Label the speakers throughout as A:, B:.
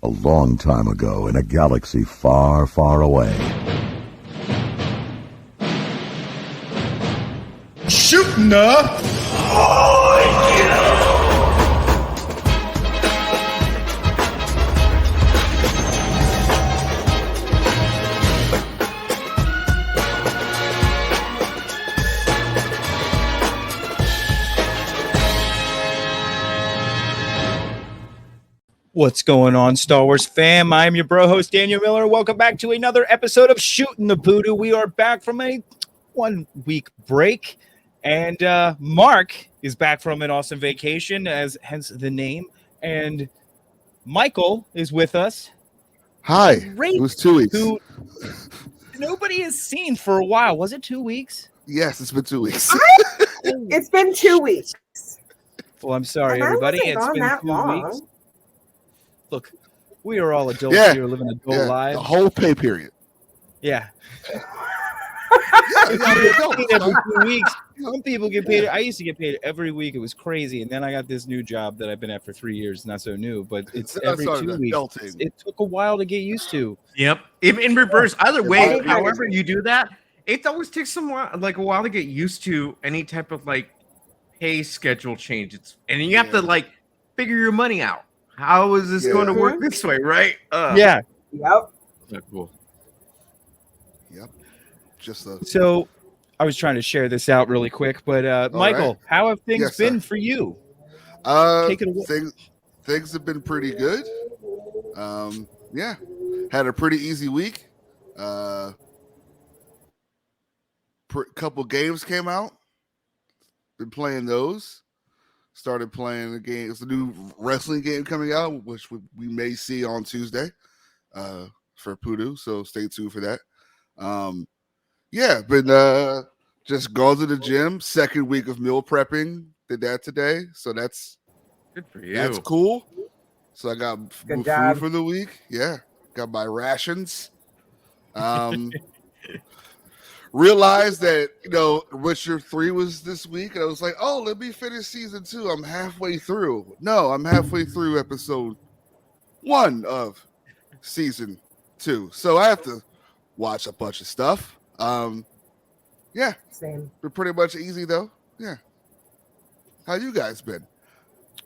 A: A long time ago in a galaxy far, far away.
B: Shooting up!
C: What's going on, Star Wars fam? I'm your bro host, Daniel Miller. Welcome back to another episode of Shooting the Poodoo. We are back from a 1 week break, and Mark is back from an awesome vacation, as hence the name. And Michael is with us.
D: Hi. It was 2 weeks.
C: Who nobody has seen for a while. Was it 2 weeks?
D: Yes, it's been 2 weeks.
E: It's been 2 weeks.
C: Well, I'm sorry, everybody. It's been 2 weeks. Look, we are all adults here living adult lives.
D: The whole pay period.
C: Yeah. Every 2 weeks. Some people get paid. I used to get paid every week. It was crazy. And then I got this new job that I've been at for 3 years. Not so new, but it's every 2 weeks. It took a while to get used to.
F: Yep. In reverse, either way, however you do that, it always takes a while to get used to any type of pay schedule change. And you have to figure your money out. How is this going to work this way, right?
C: Yeah.
E: Yep.
F: Cool.
D: Yep.
C: So I was trying to share this out really quick, but Michael, how have things been for you?
D: Take it away. Things have been pretty good. Had a pretty easy week. Couple games came out. Been playing those. Started playing the game. It's a new wrestling game coming out, which we may see on Tuesday for Poodoo. So stay tuned for that. Been just gone to the gym. Second week of meal prepping. Did that today. So that's
F: good for you.
D: That's cool. So I got food for the week. Yeah. Got my rations. Realized that, Witcher 3 was this week, and I was like, oh, let me finish season 2. I'm halfway through. No, I'm halfway through episode 1 of season 2. So I have to watch a bunch of stuff. Same. Been pretty much easy, though. Yeah. How you guys been?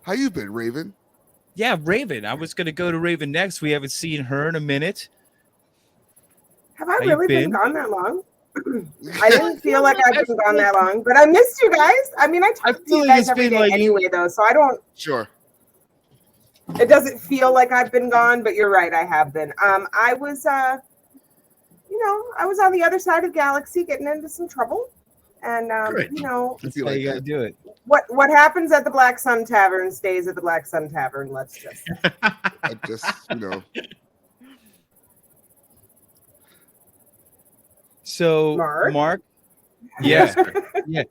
D: How you been, Raven?
C: Yeah, Raven. I was going to go to Raven next. We haven't seen her in a minute.
E: Have I really been gone that long? I didn't feel like I've been gone that long, but I missed you guys. I mean, I talk to you guys every day anyway, though, so I don't.
D: Sure.
E: It doesn't feel like I've been gone, but you're right, I have been. I was, I was on the other side of Galaxy, getting into some trouble, and
C: that's how you gotta do it.
E: What happens at the Black Sun Tavern stays at the Black Sun Tavern. Let's just.
C: So, Mark?
D: Yeah.
C: Yeah.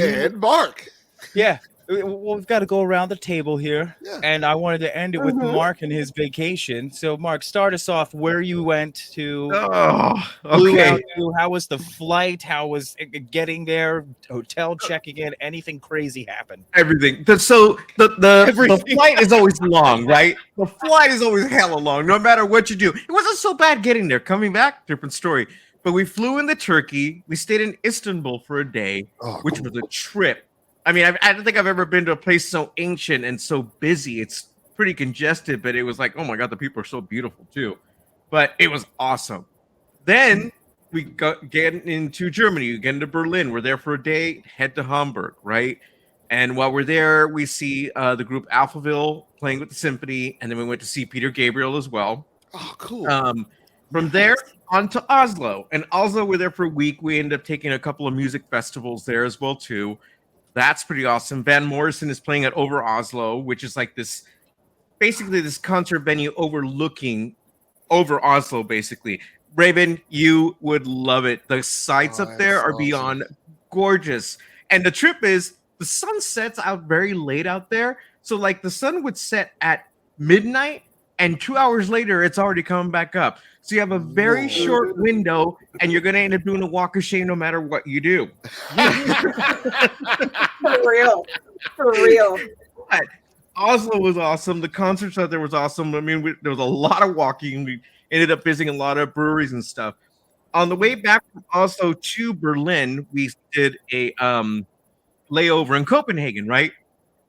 D: And Mark.
C: Yeah. Well, we've got to go around the table here. Yeah. And I wanted to end it with Mark and his vacation. So, Mark, start us off where you went to.
F: Oh, okay.
C: How was the flight? How was getting there? Hotel checking in? Anything crazy happened?
F: Everything. So the flight is always long, right? The flight is always hella long, no matter what you do. It wasn't so bad getting there. Coming back, different story. But we flew into Turkey. We stayed in Istanbul for a day, which was a trip. I mean, I don't think I've ever been to a place so ancient and so busy. It's pretty congested, but it was like, oh my God, the people are so beautiful too. But it was awesome. Then we get into Germany. We get into Berlin. We're there for a day, head to Hamburg, right? And while we're there, we see the group Alphaville playing with the symphony. And then we went to see Peter Gabriel as well.
D: Oh, cool.
F: From there on to Oslo. And Oslo, we're there for a week. We ended up taking a couple of music festivals there as well, too. That's pretty awesome. Van Morrison is playing at Over Oslo, which is like this concert venue overlooking over Oslo, basically. Raven, you would love it. The sights up there are beyond gorgeous. And the trip is the sun sets out very late out there. So like the sun would set at midnight and 2 hours later, it's already coming back up. So you have a very short window, and you're going to end up doing a walk of shame no matter what you do.
E: For real.
F: But Oslo was awesome. The concerts out there was awesome. I mean, there was a lot of walking. We ended up visiting a lot of breweries and stuff. On the way back from Oslo to Berlin, we did a layover in Copenhagen, right?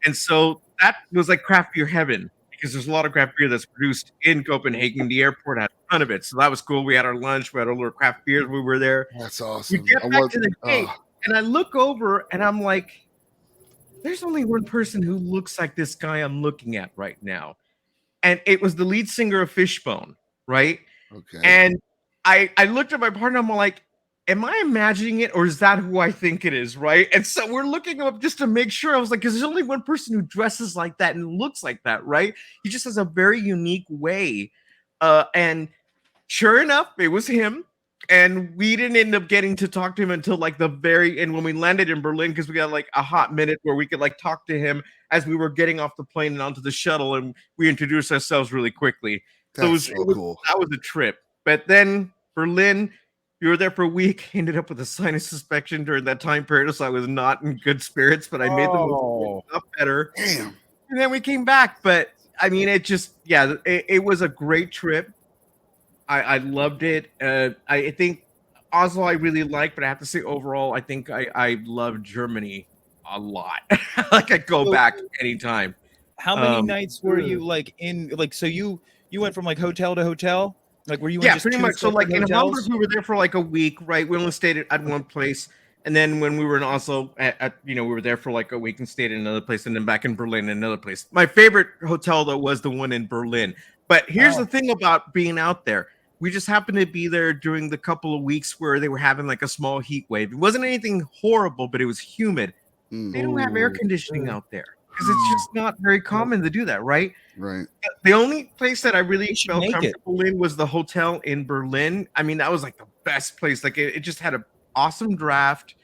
F: And so that was like craft beer heaven because there's a lot of craft beer that's produced in Copenhagen. The airport had a ton of it, so that was cool. We had our lunch, we had our little craft beers. We were there.
D: That's awesome.
F: We get back to the gate, and I look over, and I'm like, "There's only one person who looks like this guy I'm looking at right now," and it was the lead singer of Fishbone, right?
D: Okay.
F: And I looked at my partner. I'm like, am I imagining it, or is that who I think it is, right? And so we're looking up just to make sure. I was like, because there's only one person who dresses like that and looks like that, right? He just has a very unique way. And sure enough, it was him. And we didn't end up getting to talk to him until like the very end when we landed in Berlin, because we got like a hot minute where we could like talk to him as we were getting off the plane and onto the shuttle, and we introduced ourselves really quickly. So
D: cool.
F: That was a trip. But then Berlin, you were there for a week, ended up with a sinus infection during that time period, so I was not in good spirits, but I made them a lot better.
D: Damn.
F: And then we came back, but I mean, it was a great trip. I loved it. I think Oslo I really like, but I have to say overall, I think I love Germany a lot. Like I'd go back anytime.
C: How many nights were you like in? Like, so you went from like hotel to hotel? Like, were you? In just
F: pretty much. So, like in Hamburg, we were there for like a week, right? We only stayed at one place, and then when we were in Oslo, we were there for like a week and stayed in another place, and then back in Berlin, another place. My favorite hotel though was the one in Berlin. But here's the thing about being out there: we just happened to be there during the couple of weeks where they were having like a small heat wave. It wasn't anything horrible, but it was humid. They don't have air conditioning out there because it's just not very common to do that, right?
D: Right.
F: The only place that I really felt comfortable in was the hotel in Berlin. I mean, that was like the best place. Like it just had an awesome draft.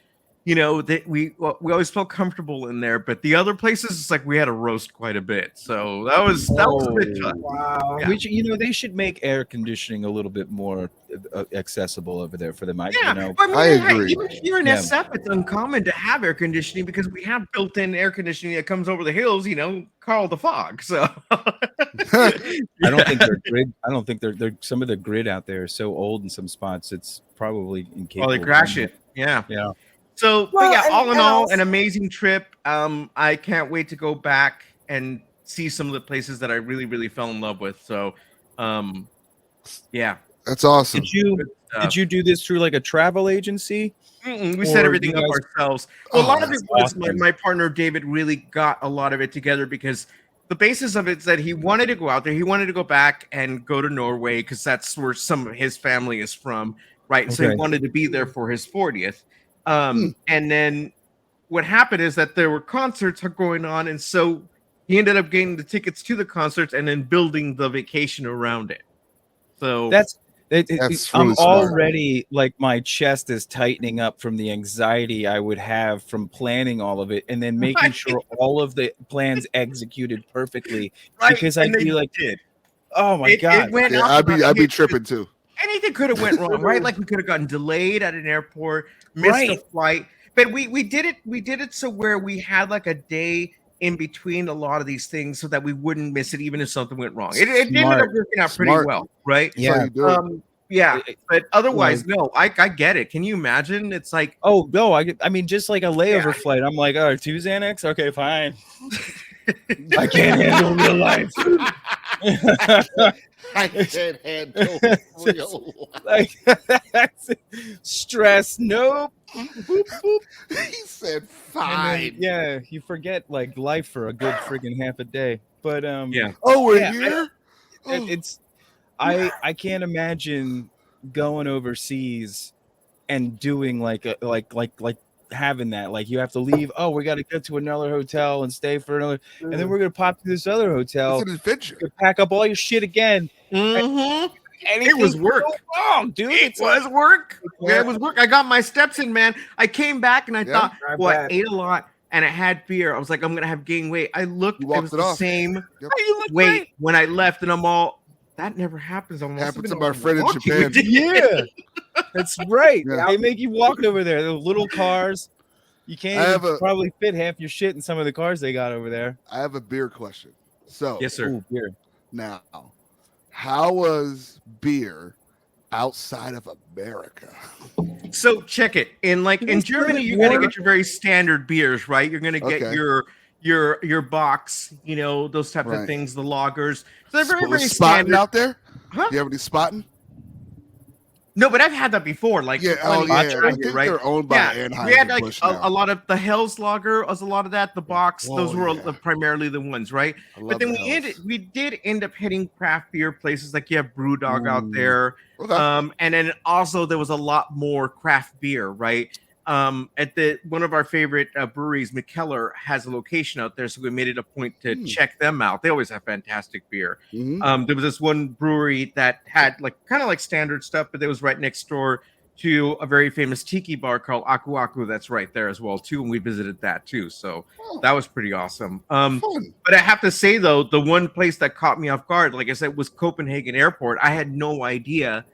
F: You know, that we always felt comfortable in there. But the other places, it's like we had to roast quite a bit. So that was a bit tough.
E: Wow.
C: Yeah. Which, they should make air conditioning a little bit more accessible over there for them.
F: I
D: agree.
F: Even here in SF, it's uncommon to have air conditioning because we have built-in air conditioning that comes over the hills. Carl the Fog. So
C: I don't think they're grid. I don't think they're some of the grid out there is so old in some spots. It's probably incapable.
F: Oh, they crash it. Yeah. So, all in all, an amazing trip. I can't wait to go back and see some of the places that I really, really fell in love with. So,
D: that's awesome.
C: Did you do this through like a travel agency?
F: We set everything up ourselves. Well, a lot of it was my partner David really got a lot of it together because the basis of it is that he wanted to go out there. He wanted to go back and go to Norway because that's where some of his family is from, right? Okay. So he wanted to be there for his 40th. And then what happened is that there were concerts going on, and so he ended up getting the tickets to the concerts and then building the vacation around it. So
D: that's
C: I'm
D: really
C: already like my chest is tightening up from the anxiety I would have from planning all of it and then making sure all of the plans executed perfectly because I feel like oh my god,
D: I'd be tripping too.
F: Anything could have went wrong, right? Like we could have gotten delayed at an airport, missed a flight. But we did it so where we had like a day in between a lot of these things so that we wouldn't miss it even if something went wrong. It ended up working out pretty well, right?
C: Yeah.
F: But otherwise, no, I get it. Can you imagine? It's like,
C: oh no, I mean just like a layover flight. I'm like, 2 Xanax? Okay, fine. I can't handle real life.
D: I can't handle real
C: life. Stress, nope.
D: Boop, boop. He said fine.
C: Then, you forget like life for a good friggin' half a day. But
D: oh, we're here.
C: It's I can't imagine going overseas and doing like having that. Like you have to leave. Oh, we got to get to another hotel and stay for another, and then we're gonna pop to this other hotel.
D: It's an adventure.
C: Pack up all your shit again.
F: Mm-hmm. And it was work.
C: Wrong, dude.
F: It was work. Yeah, it was work. I got my steps in, man. I came back and I thought, I ate a lot and I had beer. I was like, I'm gonna have gained weight. I looked, it was the same weight when I left, and I'm all, that never happens.
D: Happened to my friend in Japan.
C: Yeah, that's right. They make you walk over there. The little cars. You can't even probably fit half your shit in some of the cars they got over there.
D: I have a beer question. So,
F: Yes, sir.
C: Ooh, beer.
D: Now, how was beer outside of America?
F: So check it. In Germany, you're gonna get your very standard beers, right? You're gonna get your box, those types of things, the lagers. So they're very, very
D: spotting
F: standard
D: out there.
F: Huh?
D: Do you have any spotting?
F: No, but I've had that before. I think
D: they're owned by Anheuser.
F: We had a lot of the Hell's Lager, was a lot of that. The box, those were primarily the ones, right? But then we did end up hitting craft beer places like you have BrewDog out there, and then also there was a lot more craft beer, right? At one of our favorite breweries, McKellar, has a location out there, so we made it a point to check them out. They always have fantastic beer. There was this one brewery that had kind of like standard stuff, but it was right next door to a very famous tiki bar called Aku Aku. That's right there as well too, and we visited that too. So that was pretty awesome. But I have to say though, the one place that caught me off guard, like I said, was Copenhagen Airport. I had no idea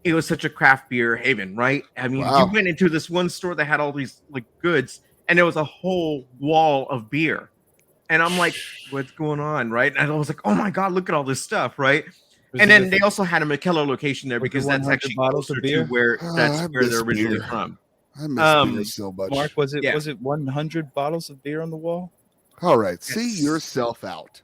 F: it was such a craft beer haven, right? I mean, you went into this one store that had all these goods, and there was a whole wall of beer. And I'm like, what's going on, right? And I was like, oh my God, look at all this stuff, right? And then they also had a McKellar location there because that's actually closer to where they're originally from.
D: I miss beer so much.
C: Mark, was it 100 bottles of beer on the wall?
D: All right, see yourself out.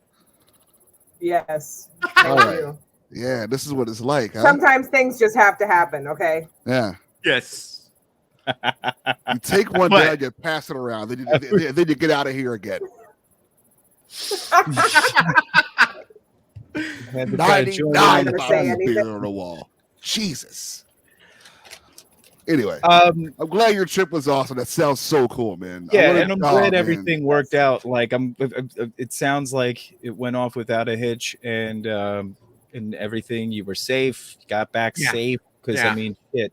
E: Yes.
D: All right. Yeah, this is what it's like. Huh?
E: Sometimes things just have to happen, okay?
D: Yeah.
F: Yes.
D: You take one down, you pass it around, then you get out of here again. 99 bottles of beer on the wall. Jesus. Anyway, I'm glad your trip was awesome. That sounds so cool, man.
C: Yeah, and I'm glad everything worked out. It sounds like it went off without a hitch, and everything. You were safe, got back safe. Because I mean, shit.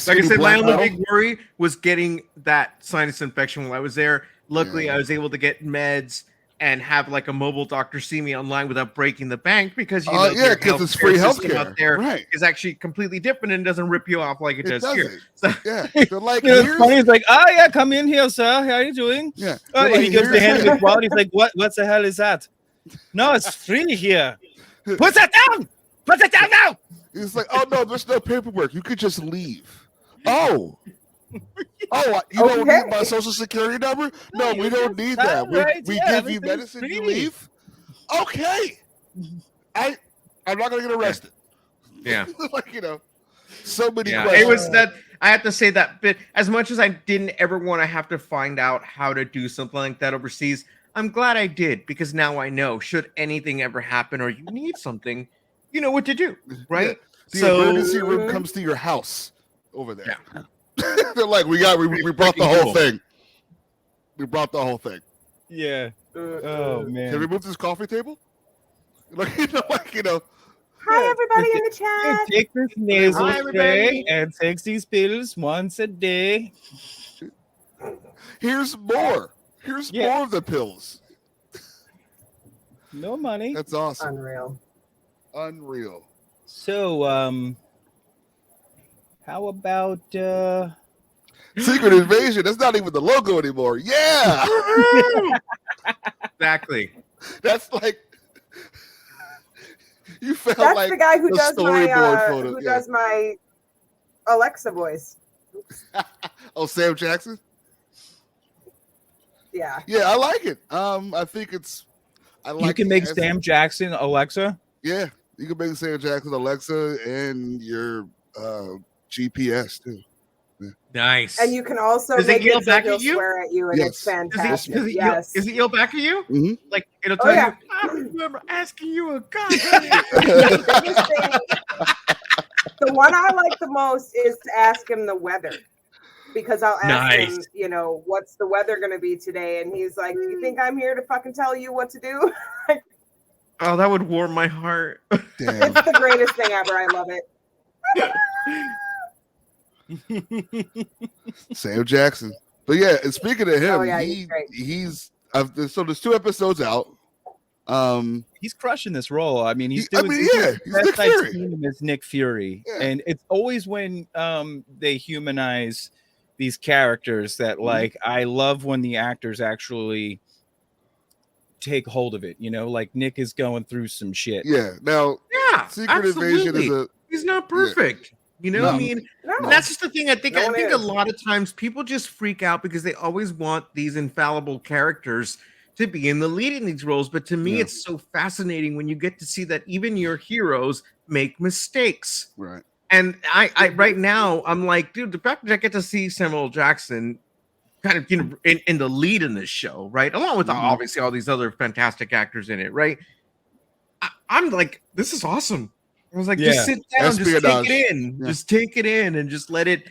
F: Like I said, my only big worry was getting that sinus infection while I was there. Luckily, I was able to get meds and have a mobile doctor see me online without breaking the bank because
D: because it's free healthcare
F: out there is actually completely different and doesn't rip you off like it does here. So,
D: they're like,
C: it's funny. He's like, oh yeah, come in here, sir. How are you doing?
D: Yeah.
C: He gives the hand to the wallet. He's like, what the hell is that? No, it's free here. Put that down. Put it down now.
D: He's like, oh no, there's no paperwork. You could just leave. Oh, you don't need my social security number? No, we don't need that. We give you medicine, you leave. Okay. I'm not gonna get arrested.
F: Yeah.
D: So many questions.
F: It was that I have to say that bit as much as I didn't ever want to have to find out how to do something like that overseas. I'm glad I did because now I know should anything ever happen or you need something, you know what to do, right?
D: Yeah. The emergency room comes to your house over there. Yeah. They're like, we brought the whole thing. We brought the whole thing.
C: Yeah. Oh man.
D: Can we move this coffee table?
E: Hi everybody in the chat.
C: Take this nasal spray and takes these pills once a day.
D: Here's more. Here's more of the pills.
C: No money.
D: That's awesome.
E: Unreal.
C: So, how about
D: Secret Invasion? That's not even the logo anymore. Yeah.
F: Exactly.
D: That's like you felt
E: That's
D: like
E: the guy who does
D: photo.
E: Does my Alexa voice.
D: Oh, Sam Jackson?
E: Yeah.
D: Yeah, I like it. I think
C: you can make Sam Jackson Alexa?
D: Yeah. You can make Sam Jackson Alexa and your GPS too. Yeah.
F: Nice.
E: And you can also make it so he'll swear at you, and it's fantastic. Is
F: it yell back at you?
D: Mm-hmm.
F: Like it'll tell you, I remember asking you a god.
E: The one I like the most is to ask him the weather. Because I'll ask him, what's the weather going to be today? And he's like, do you think I'm here to fucking tell you what to do?
F: Oh, that would warm my heart.
D: Damn.
E: It's the greatest thing ever. I love it.
D: Sam Jackson. But yeah, and speaking of him, he's so there's 2 episodes out.
C: He's crushing this role. I mean, he's
D: Nick Fury.
C: Is Nick Fury, and it's always when they humanize these characters that like I love when the actors actually take hold of it, you know, like Nick is going through some shit.
D: Yeah. Now,
F: Yeah,
D: Secret Invasion is a
F: he's not perfect. You know,
D: No.
F: I mean,
E: No.
F: that's just the thing. I think
E: No one
F: a
E: is.
F: lot of times people just freak out because they always want these infallible characters to be in the lead in these roles. But to me,
D: Yeah.
F: it's so fascinating when you get to see that even your heroes make mistakes.
D: right.
F: And I right now, I'm like, dude, the fact that I get to see Samuel L. Jackson kind of, you know, in the lead in this show, right? Along with obviously all these other fantastic actors in it, right? I'm like, this is awesome. I was like, just sit down, just
D: Espionage.
F: take it in, just take it in, and just let it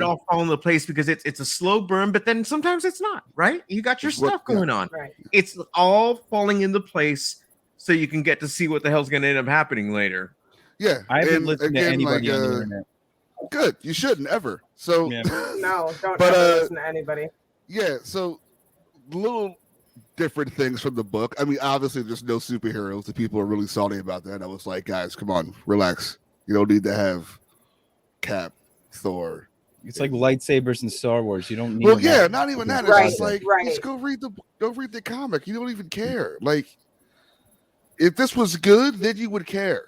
F: all fall into place because it's a slow burn, but then sometimes it's not, right? You got your
D: It's what-
F: stuff going on.
E: Right.
F: It's all falling into place so you can get to see what the hell's going to end up happening later.
D: Yeah.
C: I haven't
D: and
C: listened to
D: again,
C: anybody on the internet.
D: Good. You shouldn't ever. So
C: Yeah.
E: No, don't
D: But,
E: ever listen to anybody.
D: yeah, so little different things from the book. I mean, obviously there's no superheroes. The people are really salty about that. I was like, guys, come on, relax. You don't need to have Cap, Thor.
C: It's like lightsabers in Star Wars. You don't need.
D: Well, yeah, not even that. It's
E: Right,
D: just like
E: right.
D: just go read the comic. You don't even care. Like if this was good, then you would care.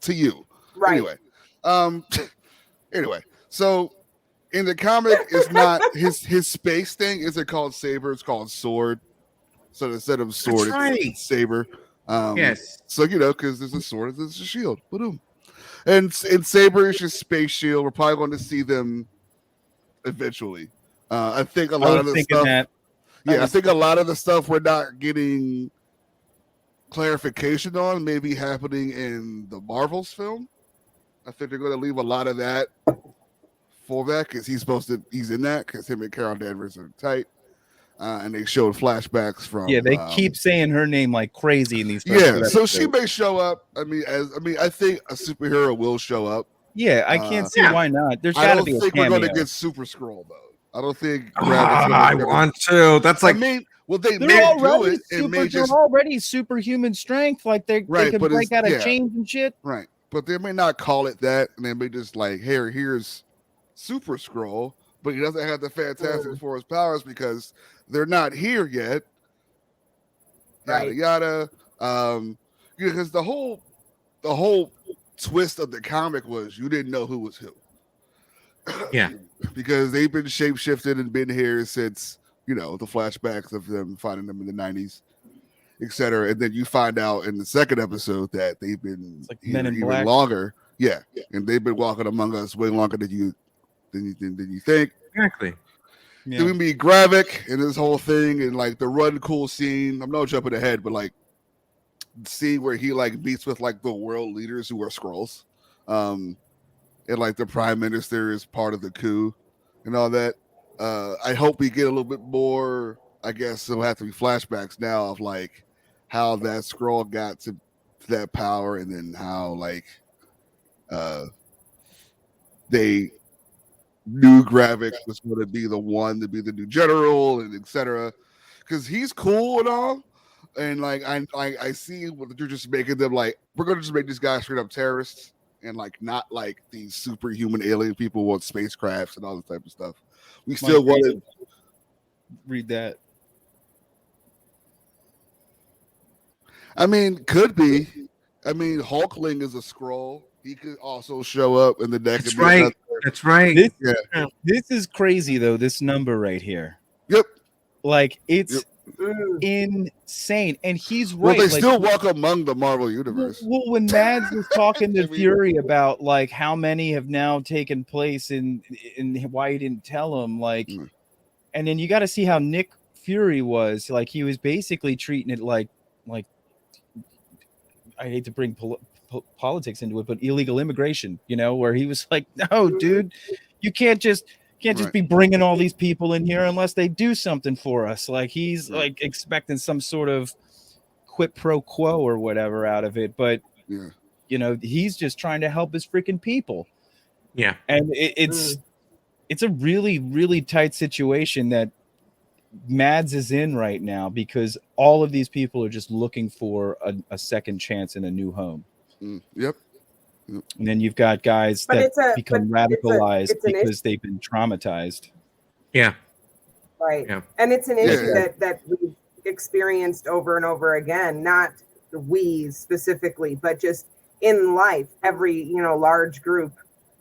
D: To you.
E: Right.
D: Anyway. Anyway, so in the comic, it's not his space thing isn't called saber, it's called sword. So instead of sword,
F: That's right.
D: it's saber.
F: Yes.
D: So you know, because there's a sword, there's a shield. Boom. And saber is just space shield. We're probably going to see them eventually. I think a lot of the stuff. I think a lot of the stuff we're not getting clarification on may be happening in the Marvels film. I think they're going to leave a lot of that for that because he's in that because him and Carol Danvers are tight. And they showed flashbacks from.
C: Yeah, they keep saying her name like crazy in these.
D: Yeah, so she may show up. I think a superhero will show up.
C: Yeah, I can't see why not. There's got to be a cameo.
D: I don't think we're going to get Super Skrull though. I don't think.
F: I want to. That's like.
D: I mean, well, they're
C: already they're already superhuman strength. Like they can break out of chains and shit.
D: Right, but they may not call it that, and they may just like, here's Super Skrull, but he doesn't have the Fantastic Four's powers because they're not here yet. Yada yada. Because the whole twist of the comic was you didn't know who was who.
F: Yeah.
D: Because they've been shapeshifted and been here since, you know, the flashbacks of them finding them in the 90s, etc. And then you find out in the second episode that they've been
C: like
D: here
C: Men in
D: even
C: Black.
D: longer. Yeah. And they've been walking among us way longer than you think.
F: Exactly.
C: Yeah.
D: Then we meet Gravik and this whole thing and like the run cool scene. I'm not jumping ahead, but like the scene where he like meets with like the world leaders who are Skrulls. And like the prime minister is part of the coup and all that. I hope we get a little bit more, I guess it'll have to be flashbacks now of like how that Skrull got to that power and then how like they knew Gravik was going to be the one to be the new general and etc. Because he's cool and all. And like I see what you're just making them like, we're going to just make these guys straight up terrorists. And like not like these superhuman alien people with spacecrafts and all this type of stuff. We still want to
C: read that.
D: I mean, could be. I mean, Hulkling is a Skrull. He could also show up in the deck.
F: That's right. That's right.
C: This is crazy though. This number right here.
D: Yep.
C: Like it's insane, and he's right.
D: Well, they still walk among the Marvel universe.
C: Well, when Mads was talking to Fury about like how many have now taken place and why he didn't tell him, like, and then you got to see how Nick Fury was. Like he was basically treating it like I hate to bring politics into it, but illegal immigration. You know, where he was like, "No, dude, you can't just be bringing all these people in here unless they do something for us." Like he's like expecting some sort of quid pro quo or whatever out of it, but you know, he's just trying to help his freaking people.
F: Yeah,
C: and it's a really, really tight situation that Mads is in right now because all of these people are just looking for a second chance in a new home.
D: Yep.
C: And then you've got guys
E: But
C: that become radicalized
E: it's an
C: because they've been traumatized.
F: Yeah.
E: Right.
F: Yeah.
E: And it's an issue that we've experienced over and over again, not we specifically, but just in life, every, large group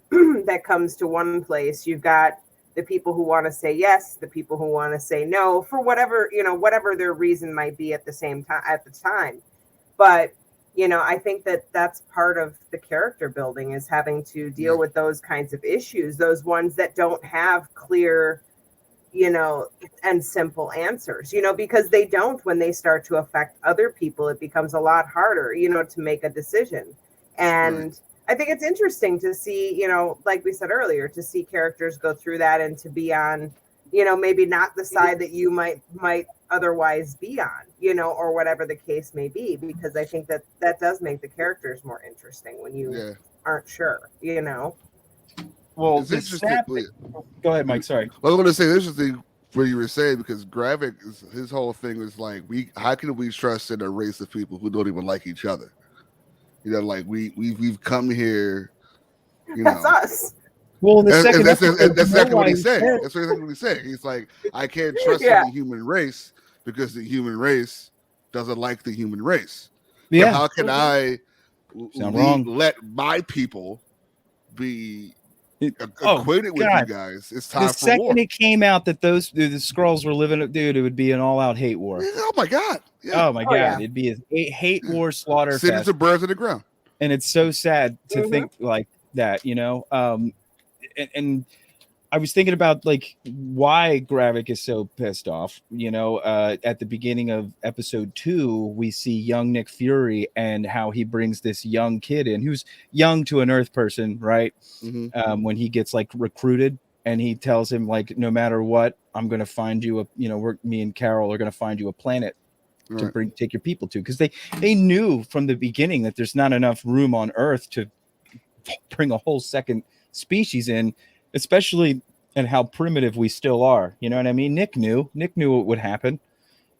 E: that comes to one place, you've got the people who want to say yes, the people who want to say no for whatever, whatever their reason might be at the same time, at the time. But, I think that that's part of the character building is having to deal with those kinds of issues, those ones that don't have clear, and simple answers, because they don't when they start to affect other people. It becomes a lot harder, to make a decision. And I think it's interesting to see, like we said earlier, to see characters go through that and to be on, maybe not the side that you might otherwise be on, or whatever the case may be, because I think that does make the characters more interesting when you aren't sure,
C: Well,
D: it's interesting.
C: Go ahead, Mike. Sorry.
D: I was going to say this is the what you were saying, because Gravik, his whole thing was like, how can we trust in a race of people who don't even like each other? Like we've come here.
E: That's us.
C: Well, in the second
D: that's
C: episode,
D: exactly what he's saying. That's exactly what he's saying. He's like, I can't trust in the human race because the human race doesn't like the human race.
C: Yeah.
D: But how can I let my people be acquainted with you guys? It's time
C: the
D: for
C: second
D: war.
C: it came out that the Skrulls were living, dude, it would be an all-out hate war.
D: Oh my god! Yeah.
C: Oh my god! Yeah. It'd be a hate war, slaughter
D: cities
C: fest.
D: of birds in the ground.
C: And it's so sad to think like that, and I was thinking about like why Gravik is so pissed off. At the beginning of episode 2, we see young Nick Fury and how he brings this young kid in who's young to an Earth person, right?
D: Mm-hmm.
C: When he gets like recruited, and he tells him like, no matter what, I'm going to find you me and Carol are going to find you a planet to take your people to, because they knew from the beginning that there's not enough room on Earth to bring a whole second species in, especially and how primitive we still are. You know what I mean? Nick knew what would happen.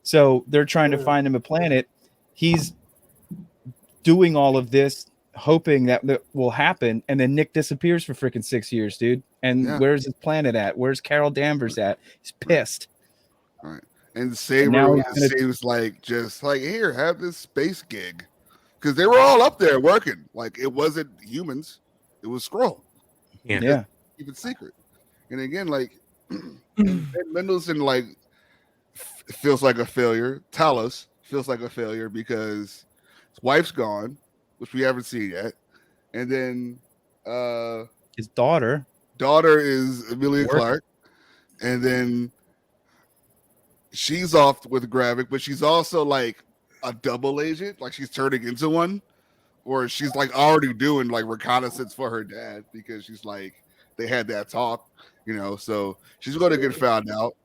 C: So they're trying to find him a planet. He's doing all of this, hoping that will happen. And then Nick disappears for freaking 6 years, dude. And where's his planet at? Where's Carol Danvers at? He's pissed.
D: All right. And Saber seems like just like, here, have this space gig. Because they were all up there working. Like, it wasn't humans. It was Skrull.
C: Yeah.
D: Keep it secret. And again, like, Mendelsohn, like, feels like a failure. Talos feels like a failure because his wife's gone, which we haven't seen yet. And then
C: his daughter
D: is Emilia Clarke. And then she's off with Gravik, but she's also like a double agent, like she's turning into one, or she's like already doing like reconnaissance for her dad because she's like they had that talk, so she's going to get found out.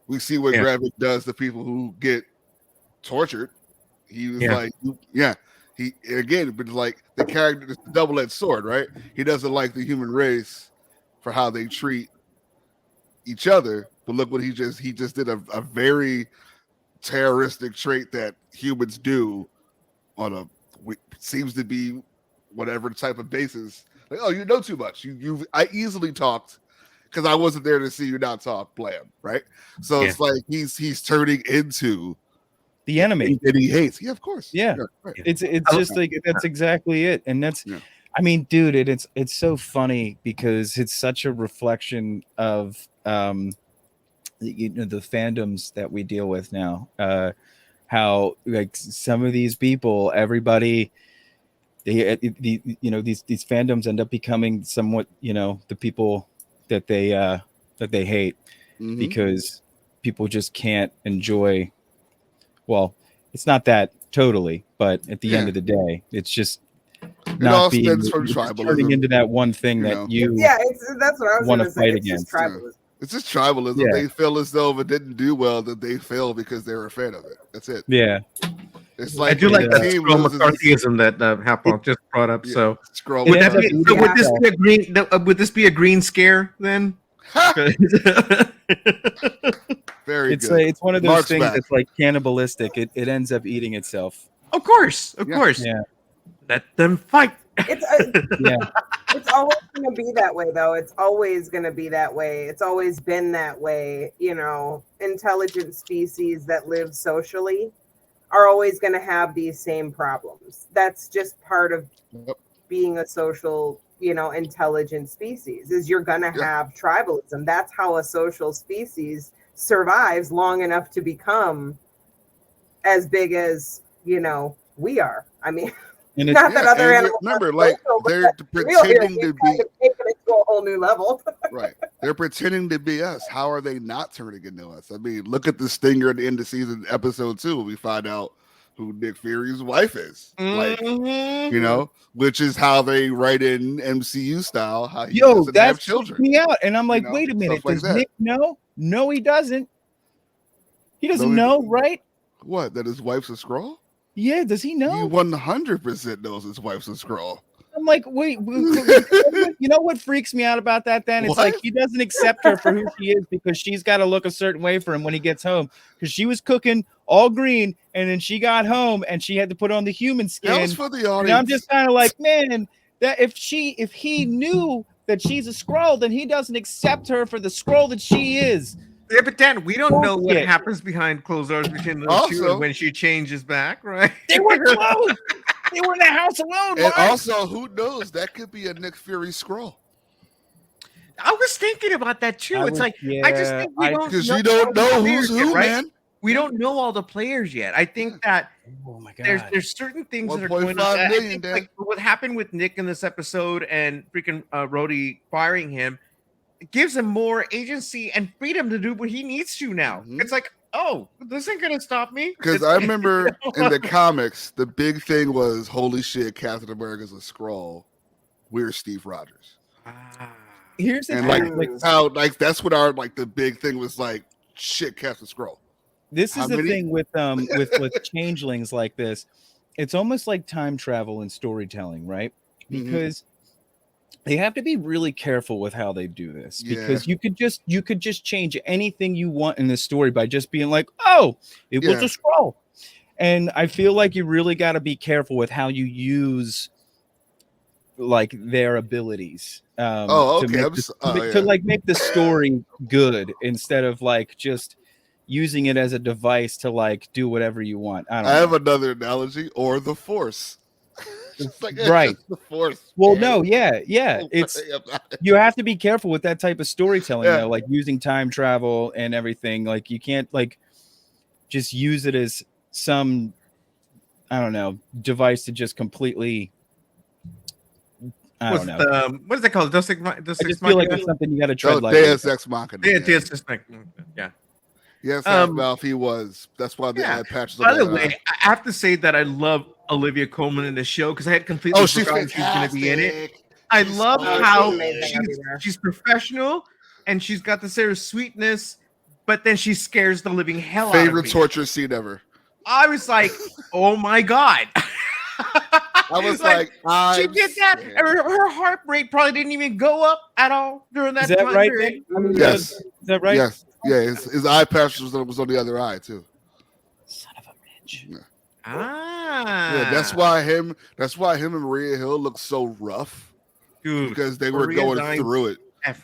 D: We see what Gravik does to people who get tortured. He was like, he again, but like the character, it's a double-edged sword, right? He doesn't like the human race for how they treat each other, but look what he just did a very terroristic trait that humans do on a seems to be whatever type of basis. Like, oh, you know too much. I easily talked because I wasn't there to see you not talk. Blam, right? So it's like he's turning into
C: the enemy
D: that he hates. Yeah, of course.
C: Yeah, right. It's just like that's exactly it, and that's. Yeah. I mean, dude, it's so funny because it's such a reflection of the fandoms that we deal with now. How like some of these people, everybody, these fandoms end up becoming somewhat, the people that they hate because people just can't enjoy. Well, it's not that totally, but at the end of the day, it's just.
D: It all stems from tribalism.
C: Turning into that one thing that you
E: that's what I was
C: want to fight against.
D: It's just tribalism. Yeah. They feel as though if it didn't do well, that they failed because they were a fan of it. That's it.
C: Yeah.
D: It's like
F: I do like that Skrull McCarthyism that Hapon just brought up. Yeah. So would this be a green scare then?
D: Very good.
C: It's one of those things that's like cannibalistic. It ends up eating itself.
F: Of course. Yeah. Let them fight.
C: Yeah.
E: It's always going to be that way, though. It's always going to be that way. It's always been that way. You know, intelligent species that live socially are always going to have these same problems. That's just part of being a social, you know, intelligent species, is you're going to have tribalism. That's how a social species survives long enough to become as big as, you know, we are. I mean,
C: And
E: not that other animals
D: remember, like, they're pretending to be
E: taking it to a whole new level.
D: right. They're pretending to be us. How are they not turning into us? I mean, look at the stinger at the end of season episode 2 when we find out who Nick Fury's wife is. Like, you know, which is how they write in MCU style how he doesn't have children.
C: Me out. And I'm like,
D: You know,
C: wait a minute,
D: like
C: does
D: that.
C: Nick know? No, he doesn't. He doesn't know, right?
D: What? That his wife's a Skrull?
C: Yeah, does he know?
D: He 100% knows his wife's a Skrull.
C: I'm like, wait, you know what freaks me out about that then? It's like he doesn't accept her for who she is because she's got to look a certain way for him when he gets home. Because she was cooking all green, and then she got home and she had to put on the human skin.
D: That was for the audience.
C: And I'm just kind of like, man, that if he knew that she's a Skrull, then he doesn't accept her for the Skrull that she is.
F: Yeah, but Dan, we don't know what happens behind closed doors between those two when she changes back, right?
C: They were close. They were in the house alone.
D: And also, who knows? That could be a Nick Fury Skrull.
F: I was thinking about that too. I just think we don't
D: because you don't know who's who,
F: right?
D: man.
F: We don't know all the players yet. I think that there's certain things that are going on. I think, like what happened with Nick in this episode and freaking Rhodey firing him. It gives him more agency and freedom to do what he needs to now. It's like, oh, this ain't gonna stop me.
D: Because I remember in the comics, the big thing was, holy shit, Captain America's a Skrull. We're Steve Rogers.
C: Here's the
D: thing, like how that's what our the big thing was, like, shit, Captain Skrull.
C: This is the thing with changelings like this. It's almost like time travel and storytelling, right? Because they have to be really careful with how they do this, because you could just change anything you want in the story by just being like, oh, it was a Skrull. And I feel like you really got to be careful with how you use like their abilities to make the story good, instead of like just using it as a device to like do whatever you want. I
D: have another analogy, or the Force.
C: Right.
D: The Force.
C: Well, no, it's you have to be careful with that type of storytelling, though, like using time travel and everything. Like you can't like just use it as some, I don't know, device to just completely. I don't know.
F: What is that called?
C: I just feel like it's something you got to tread lightly.
D: Deus Ex Machina.
F: Deus Ex Machina. Yeah.
D: Yes, Ralph, he was. That's why they had patches.
F: By the way, I have to say that I love Olivia Colman in the show, because I had completely forgotten she's going to be in it. I love how she's professional and she's got this air of sweetness, but then she scares the living hell out of me.
D: Favorite torture scene ever.
F: I was like, oh my God.
D: I was like,
F: she did that. Her heart rate probably didn't even go up at all during that time.
C: Is that right?
D: Yes.
C: Is that right?
D: Yes. Yeah, his eye patch was on the other eye too.
C: Son of a bitch.
D: Yeah.
F: Yeah,
D: that's why him and Maria Hill look so rough,
F: dude,
D: because they were going through it.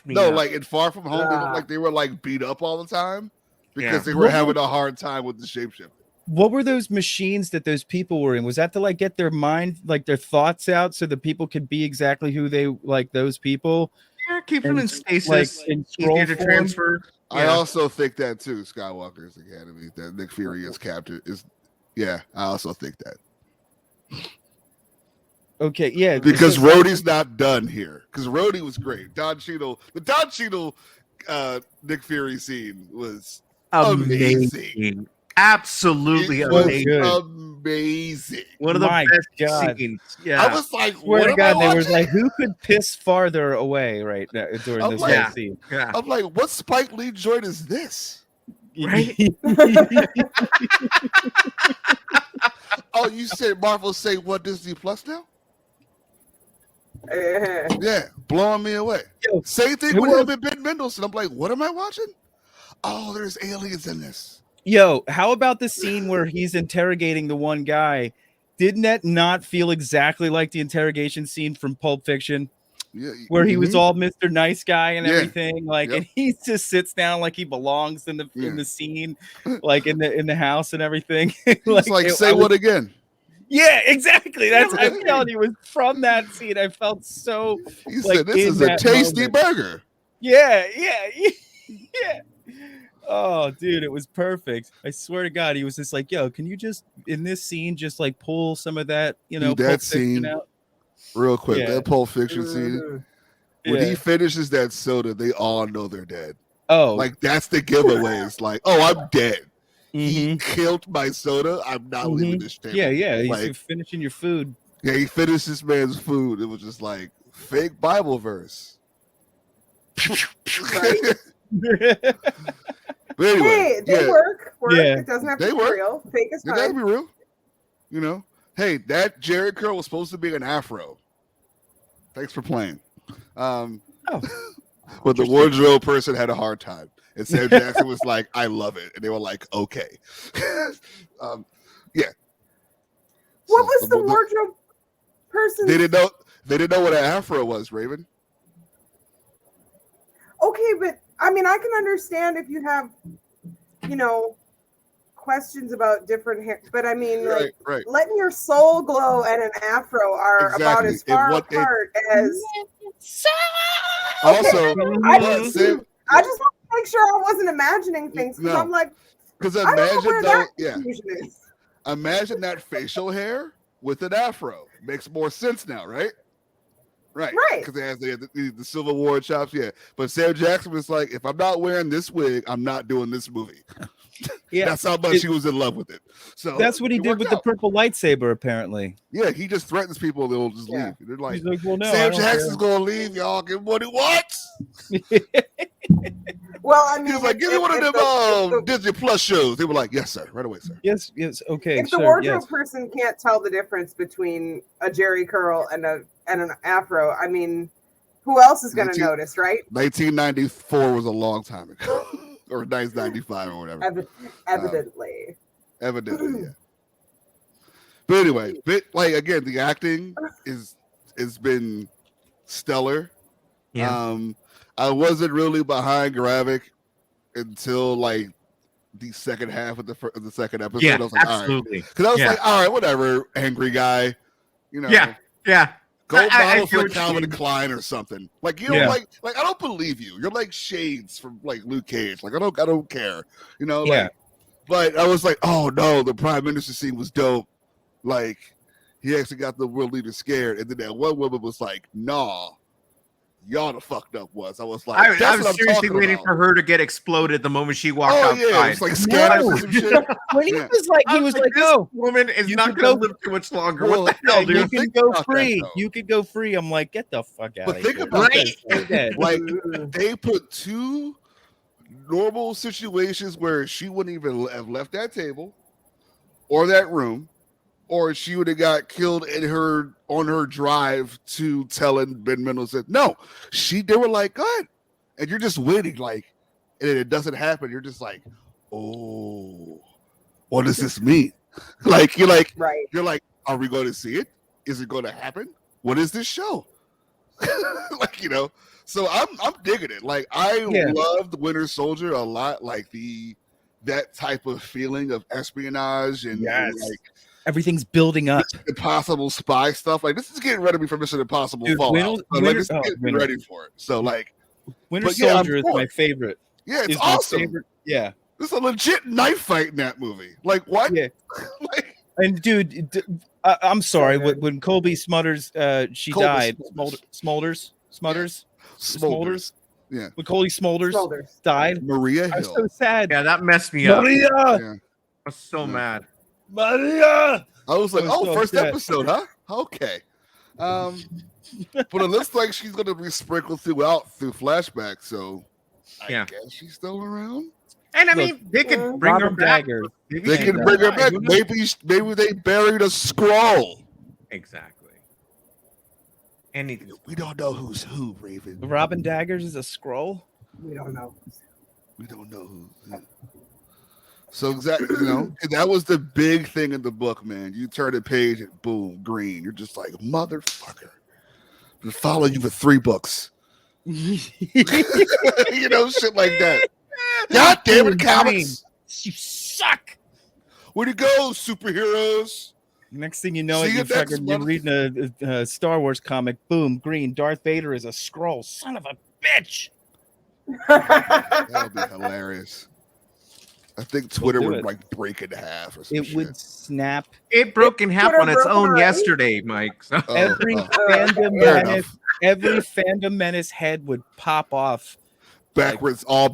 D: Like in Far From Home, they looked like they were like beat up all the time because they were having a hard time with the shapeshifting.
C: What were those machines that those people were in? Was that to like get their mind, like their thoughts out, so that people could be exactly who they like? Those people.
F: Yeah, keep them in stasis, like, easier to transfer.
D: I also think that too. Skywalker's Academy, that Nick Fury is captain is. Yeah, I also think that.
C: Okay, yeah,
D: because Rhodey's not done here. Because Rhodey was great. The Don Cheadle, Nick Fury scene was amazing.
F: Absolutely
D: amazing.
F: One of the best scenes. Yeah,
D: I was like,
C: swear to God, they was like, who could piss farther away right now during this whole scene?
F: Yeah.
D: I'm like, what Spike Lee joint is this?
F: Right?
D: Oh, you said Marvel say what, Disney Plus now? Yeah, blowing me away. Same thing with him and Ben Mendelsohn. I'm like, what am I watching? Oh, there's aliens in this.
C: Yo, how about the scene where he's interrogating the one guy didn't that not feel exactly like the interrogation scene from Pulp Fiction?
D: Yeah,
C: where he was all Mr. Nice Guy and
D: Yeah.
C: everything, like,
D: Yep.
C: and he just sits down like he belongs in the scene, like in the house and everything.
D: He's like, say what again?
C: Yeah, exactly. That's I'm telling you, it was from that scene. I felt so.
D: He
C: like,
D: said, "This is a tasty burger."
C: Yeah. Oh, dude, it was perfect. I swear to God, he was just like, "Yo, can you just in this scene just like pull some of that, you know,
D: Dude, that scene
C: out
D: real quick? That Pulp Fiction scene when he finishes that soda, they all know they're dead.
C: Oh,
D: like that's the giveaway. It's like, oh, I'm dead.
C: Mm-hmm.
D: He killed my soda. I'm not leaving this table.
C: Yeah. He's
D: like,
C: finishing your food.
D: Yeah, he finished this man's food. It was just like fake Bible verse.
E: Right?
D: But anyway,
E: hey, they work.
C: Yeah.
E: It doesn't have to
D: They
E: be
D: work.
E: real. Fake is
D: It doesn't
E: fine.
D: be real. You know, hey, that Jerry curl was supposed to be an afro. Thanks for playing. But the wardrobe person had a hard time. And Sam Jackson was like, I love it. And they were like, okay. Yeah.
E: What was the wardrobe person?
D: They didn't know what an afro was, Raven.
E: Okay, but I mean, I can understand if you have, you know, questions about different hair, but I mean, like, letting your soul glow and an afro are about as far apart as.
D: Also,
E: I just want to make sure I wasn't imagining things because I'm like,
D: because imagine that facial hair with an afro makes more sense now, right? Right. Because it has the Civil War chops, yeah. But Sam Jackson was like, if I'm not wearing this wig, I'm not doing this movie. Yeah, that's how much he was in love with it. So
C: that's what he did with the purple lightsaber, apparently.
D: Yeah, he just threatens people and they'll just leave. They're like,
C: well, no,
D: Sam Jackson's gonna leave, y'all. Give him what he wants.
E: Well, I mean,
D: he was like, give me one of them Disney Plus shows. They were like, yes, sir, right away, sir.
C: Yes, okay.
E: If the wardrobe person can't tell the difference between a Jerry curl and an afro, I mean, who else is going to notice, right?
D: 1994 was a long time ago, or 1995 or whatever.
E: Evidently,
D: yeah. But anyway, again, the acting has been stellar.
F: Yeah.
D: I wasn't really behind Gravik until like the second half of the second episode.
F: Yeah,
D: I was like,
F: absolutely.
D: Because I was like, all right, whatever, angry guy, you know.
F: Yeah.
D: Gold bottles for Calvin Klein or something. Like you know, like I don't believe you. You're like shades from like Luke Cage. Like I don't care. You know.
C: Yeah.
D: Like, but I was like, oh no, the Prime Minister scene was dope. Like he actually got the world leader scared, and then that one woman was like, nah. Y'all the fucked up was. I was like,
F: I was seriously waiting for her to get exploded the moment she walked outside.
D: Yeah, it's like scanners or some shit.
C: When he was like,
F: this woman is not going to live too much longer. What the hell, dude?
C: You can go free. You could go free. I'm like, get the fuck out of here.
D: But think about that. Like, they put two normal situations where she wouldn't even have left that table or that room, or she would have got killed on her drive to telling Ben Mendelsohn. No, they were like, good. And you're just waiting, like, and it doesn't happen. You're just like, oh, what does this mean? Like, you're like, are we going to see it? Is it going to happen? What is this show? Like, you know, so I'm digging it. Like, I loved Winter Soldier a lot. Like that type of feeling of espionage and like,
C: everything's building up.
D: Impossible spy stuff. Like this is getting ready for Mission Impossible Fallout. This is getting ready for it. So like,
C: Winter Soldier is my favorite.
D: Yeah, it's awesome.
C: Yeah,
D: there's a legit knife fight in that movie. Like what?
C: Yeah. And dude, I'm sorry. When Colby Smulders, she died. Smulders. Yeah. When Colby Smulders died,
D: Maria Hill.
C: I was so sad.
F: Yeah, that messed me up.
C: Maria.
F: I was so mad.
C: Maria.
D: I was like, first episode, huh? Okay. But it looks like she's going to be sprinkled through flashbacks. So I guess she's still around.
F: And I mean, they could bring her back.
D: They can bring her back. Maybe they buried a scroll.
F: Exactly. Anything.
D: We don't know who's who, Raven.
C: Robin Daggers is a scroll.
E: We don't know.
D: We don't know who. So exactly, that was the big thing in the book, man. You turn the page and boom, green. You're just like, motherfucker. We follow you for 3 books. Shit like that. God damn it, comics.
C: You suck.
D: Where'd you go, superheroes?
C: Next thing you know,
D: See you
C: you're reading a Star Wars comic. Boom, green. Darth Vader is a Skrull. Son of a bitch.
D: That would be hilarious. I think Twitter would break in half or something.
C: It would snap.
F: It broke in half on its own yesterday, Mike. So.
C: Every fandom menace head would pop off.
D: Backwards, all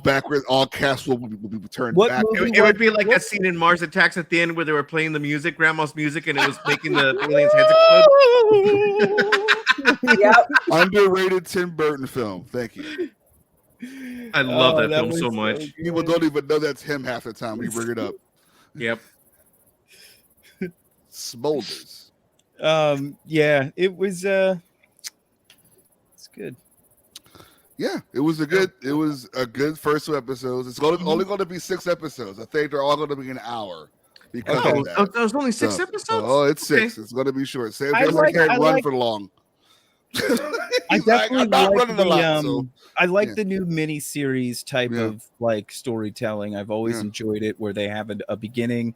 D: casts will be turned back.
F: It would be like a scene in Mars Attacks at the end where they were playing the music, Grandma's music, and it was making the aliens' heads explode.
E: Yep.
D: Underrated Tim Burton film. Thank you.
F: I love that film so much.
D: People don't even know that's him half the time when you bring it up.
F: Yep.
D: Smolders.
C: Yeah, it was it's good.
D: Yeah, it was a good first 2 episodes. It's only going to be 6 episodes. I think they're all going to be an hour because of that.
F: There was only 6 episodes?
D: Oh, it's 6. It's going to be short. Same thing can't run for long.
C: I definitely
D: I'm not running a lot.
C: I like the new mini series type of like storytelling. I've always enjoyed it where they have a beginning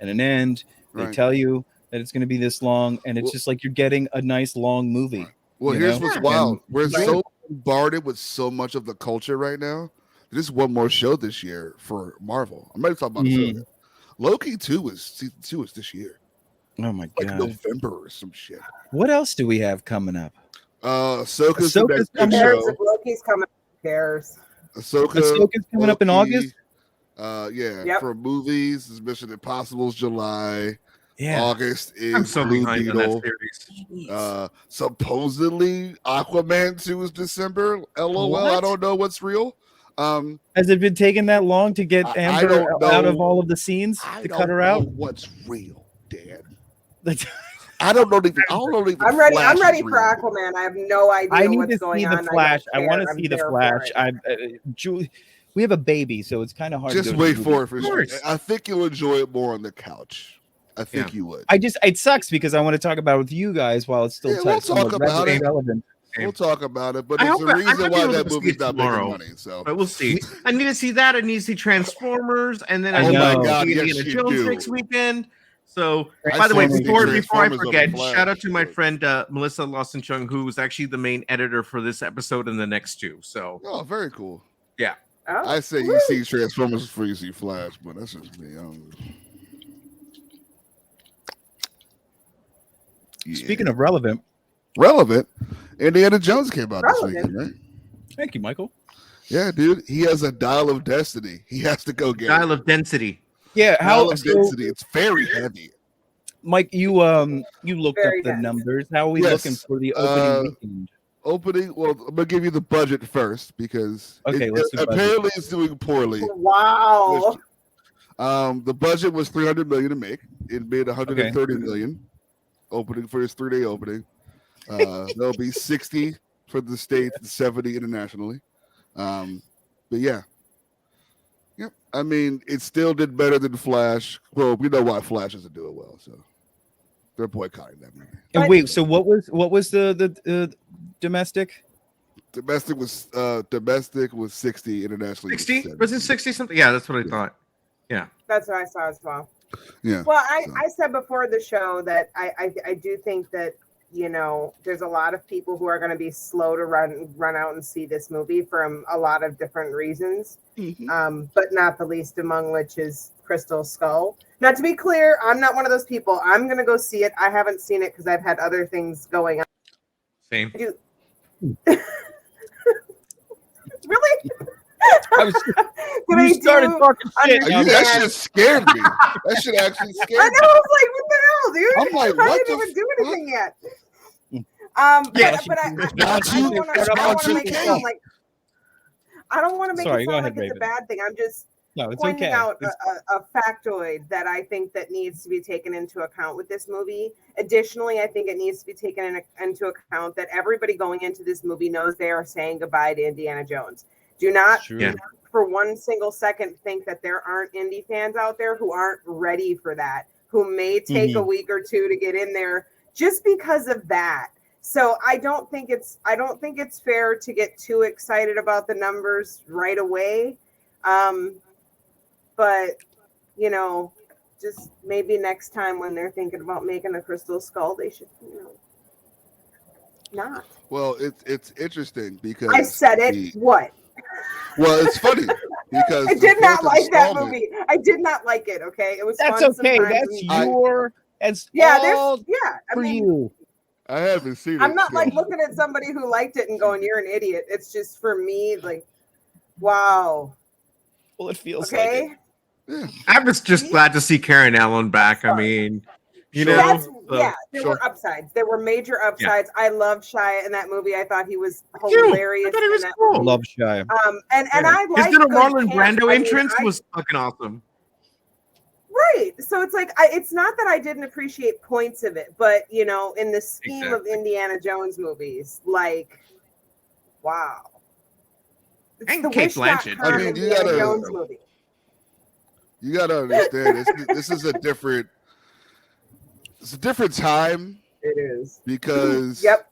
C: and an end. They tell you that it's going to be this long, and it's just like you're getting a nice long movie.
D: Well, here's what's wild. We're so bombarded with so much of the culture right now. There's one more show this year for Marvel. I'm ready to talk about it. Loki 2 season 2 is this year.
C: Oh my god,
D: November or some shit.
C: What else do we have coming up?
D: Ahsoka's coming.
E: Loki's coming. Who cares?
C: Ahsoka's coming up in August.
D: For movies, it's Mission Impossible's July.
C: Yeah,
D: August is
F: I'm so
D: Blue
F: behind
D: Beetle.
F: on that series.
D: Supposedly Aquaman 2 is December. LOL.
C: What?
D: I don't know what's real.
C: Has it been taking that long to get Amber out of all of the scenes to cut her out?
D: What's real, Dan? I don't know.
E: I'm ready. I'm ready for Aquaman. I have no idea what's going on.
C: I need to see the Flash. I want to see the Flash. We have a baby, so it's kind of hard.
D: Just wait for it for sure. I think you'll enjoy it more on the couch. I think you would.
C: It sucks because I want to talk about it with you guys while it's still
D: we'll talk about it.
C: Relevant.
D: We'll talk about it, but there's a reason why that movie's not making money. So,
F: but we'll see. I need to see that. I need to see Transformers, and then I
D: need
F: to see Indiana Jones next weekend. So, by the way, before I forget, shout out to my friend Melissa Lawson Chung, who was actually the main editor for this episode and the next 2. So,
D: very cool.
F: Yeah,
D: I say you see Transformers before you see Flash, but that's just me.
C: Speaking of relevant,
D: Indiana Jones came out this weekend, right?
C: Thank you, Michael.
D: Yeah, dude, he has a dial of destiny. He has to go get
F: dial of density.
C: Yeah,
D: density. It's very heavy.
C: Mike, you looked up the numbers. How are we looking for the opening weekend?
D: Well, I'm gonna give you the budget first because apparently it's doing poorly.
E: Wow.
D: The budget was $300 million to make. It made $130 million. Opening for his 3-day opening. There'll be 60 for the States and 70 internationally. But yeah. Yep. I mean, it still did better than Flash. Well, we know why Flash doesn't do it well, so they're boycotting that movie.
C: And wait, so what was the domestic?
D: Domestic was 60, internationally
F: 60? Was it 60 something? Yeah, that's what I thought. Yeah.
E: That's what I saw as well.
D: Yeah.
E: Well, I said before the show that I do think that, there's a lot of people who are going to be slow to run out and see this movie from a lot of different reasons. But not the least among which is Crystal Skull. Now, to be clear, I'm not one of those people. I'm going to go see it. I haven't seen it because I've had other things going on.
F: Same.
E: Really?
C: You started talking shit.
D: That shit scared me. That shit actually scared me.
E: I know. I was like, what the hell, dude?
D: I'm like,
E: I
D: what
E: didn't even do anything yet. I don't want to make it sound like it's a bad thing. I'm just pointing out a factoid that I think that needs to be taken into account with this movie. Additionally, I think it needs to be taken into account that everybody going into this movie knows they are saying goodbye to Indiana Jones. Do not
C: True.
E: for one single second think that there aren't indie fans out there who aren't ready for that, who may take a week or two to get in there just because of that. So I don't think it's fair to get too excited about the numbers right away. But you know, just maybe next time when they're thinking about making a Crystal Skull, they should, not.
D: Well, it's interesting because
E: I said it. What?
D: Well, it's funny because
E: I did not like that
D: installment-
E: movie. I did not like it. Okay, it was.
C: That's
E: fun
C: okay.
E: sometimes
C: That's
E: and-
C: your. That's
E: Yeah,
C: all
E: there's I
C: for
E: mean,
C: you.
D: I haven't seen it.
E: I'm not
D: so-
E: like looking at somebody who liked it and going, "You're an idiot." It's just for me, like, wow.
C: Well, it feels like
E: Okay,
C: it.
F: I was just glad to see Karen Allen back. I mean, you know,
E: that's
F: so-
E: there
D: sure.
E: were upsides. There were major upsides. I loved Shia in that movie. I thought he was
F: Too.
E: hilarious.
F: I thought he was
E: in that
F: cool.
E: movie.
C: Love Shia.
E: And I
F: His
E: like
F: little
E: good
F: Marlon
E: camp.
F: Brando
E: I mean,
F: entrance
E: I-
F: was fucking awesome.
E: Right. So it's like it's not that I didn't appreciate points of it, but in the scheme of Indiana Jones movies, like, wow. It's
F: And
E: the
F: Kate
E: Wish.com
F: Blanchett.
D: I mean, you
E: Indiana
D: gotta-
E: Jones movie.
D: You got to understand this is a different. It's a different time
E: It is.
D: because
E: Yep.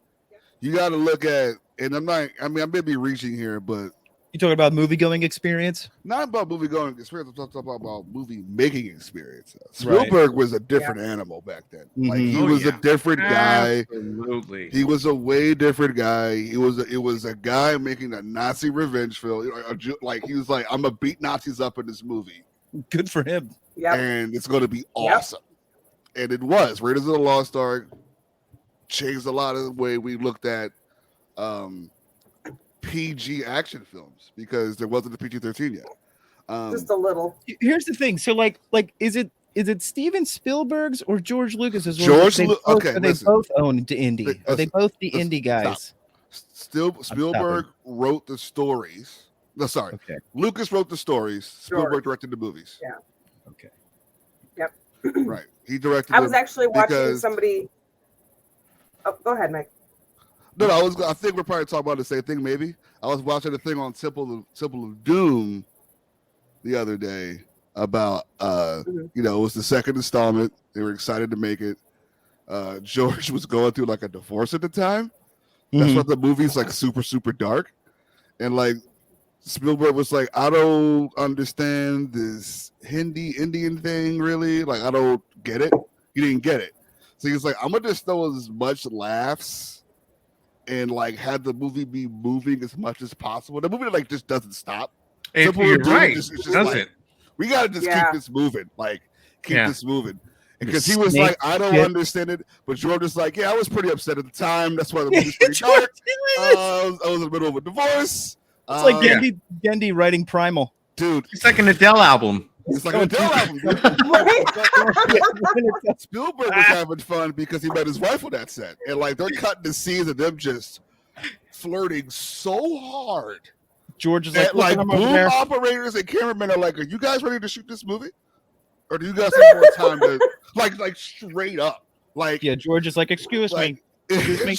D: you got to look at, and I'm not. I mean, I may be reaching here, but
C: You talking about movie going experience?
D: not about movie going experience. I'm talking about movie making experience.
C: Right.
D: Spielberg was a different animal back then. Like
C: Mhm.
D: he
F: Oh,
D: was a
F: yeah.
D: different guy.
F: Absolutely.
D: He was a way different guy. It was a guy making a Nazi revenge film. Like he was like, I'm gonna beat Nazis up in this movie,
C: Good for him.
E: Yep.
D: and it's gonna be awesome. And it was. Raiders of the Lost Ark changed a lot of the way we looked at PG action films because there wasn't a PG-13 yet.
E: Just a little.
C: Here's the thing. So, like, is it Steven Spielberg's or George Lucas's?
D: George
C: They
D: Lu-
C: both-
D: okay,
C: Are they
D: listen.
C: both owned indie? Are they
D: Listen,
C: both the
D: listen,
C: indie guys?
D: Spielberg wrote the stories. No, sorry.
C: Okay.
D: Lucas wrote the stories. Spielberg
E: George.
D: directed the movies.
E: Yeah.
C: Okay.
D: Right. He directed.
E: I was actually watching
D: because-
E: somebody. Oh, go ahead, Mike.
D: No, I think we're probably talking about the same thing. Maybe I was watching a thing on Temple of Doom the other day about it was the second installment. They were excited to make it. George was going through like a divorce at the time. That's
C: Mhm.
D: why the movie's like super, super dark. And like Spielberg was like, I don't understand this Hindi Indian thing really. Like, I don't get it. He didn't get it. So he was like, I'm gonna just throw as much laughs and like have the movie be moving as much as possible. The movie like just doesn't stop.
F: If
D: Simple
F: you're
D: to do,
F: right,
D: it's just
F: does
D: like-
F: it?
D: We gotta just
E: Yeah.
D: keep this moving. Like keep
F: Yeah.
D: this moving.
C: The
D: Because he was
C: snake
D: like, I don't
C: shit.
D: understand it. But George was like, yeah, I was pretty upset at the time. That's why the movie's pretty
C: George,
D: dark. I was in the middle of a divorce.
C: it's like
D: Yeah.
C: Gendy writing Primal.
D: Dude,
F: It's like an Adele album.
D: it's like an Adele album. Dude. Spielberg was having fun because he met his wife on that set. And like they're cutting the scenes of them just flirting so hard
C: George is
D: that
C: like,
D: like
C: "Look, I'm over
D: boom
C: there."
D: operators and cameramen are like, are you guys ready to shoot this movie? Or do you guys have more time to like straight up? Like
C: Yeah, George is like, excuse me.
D: like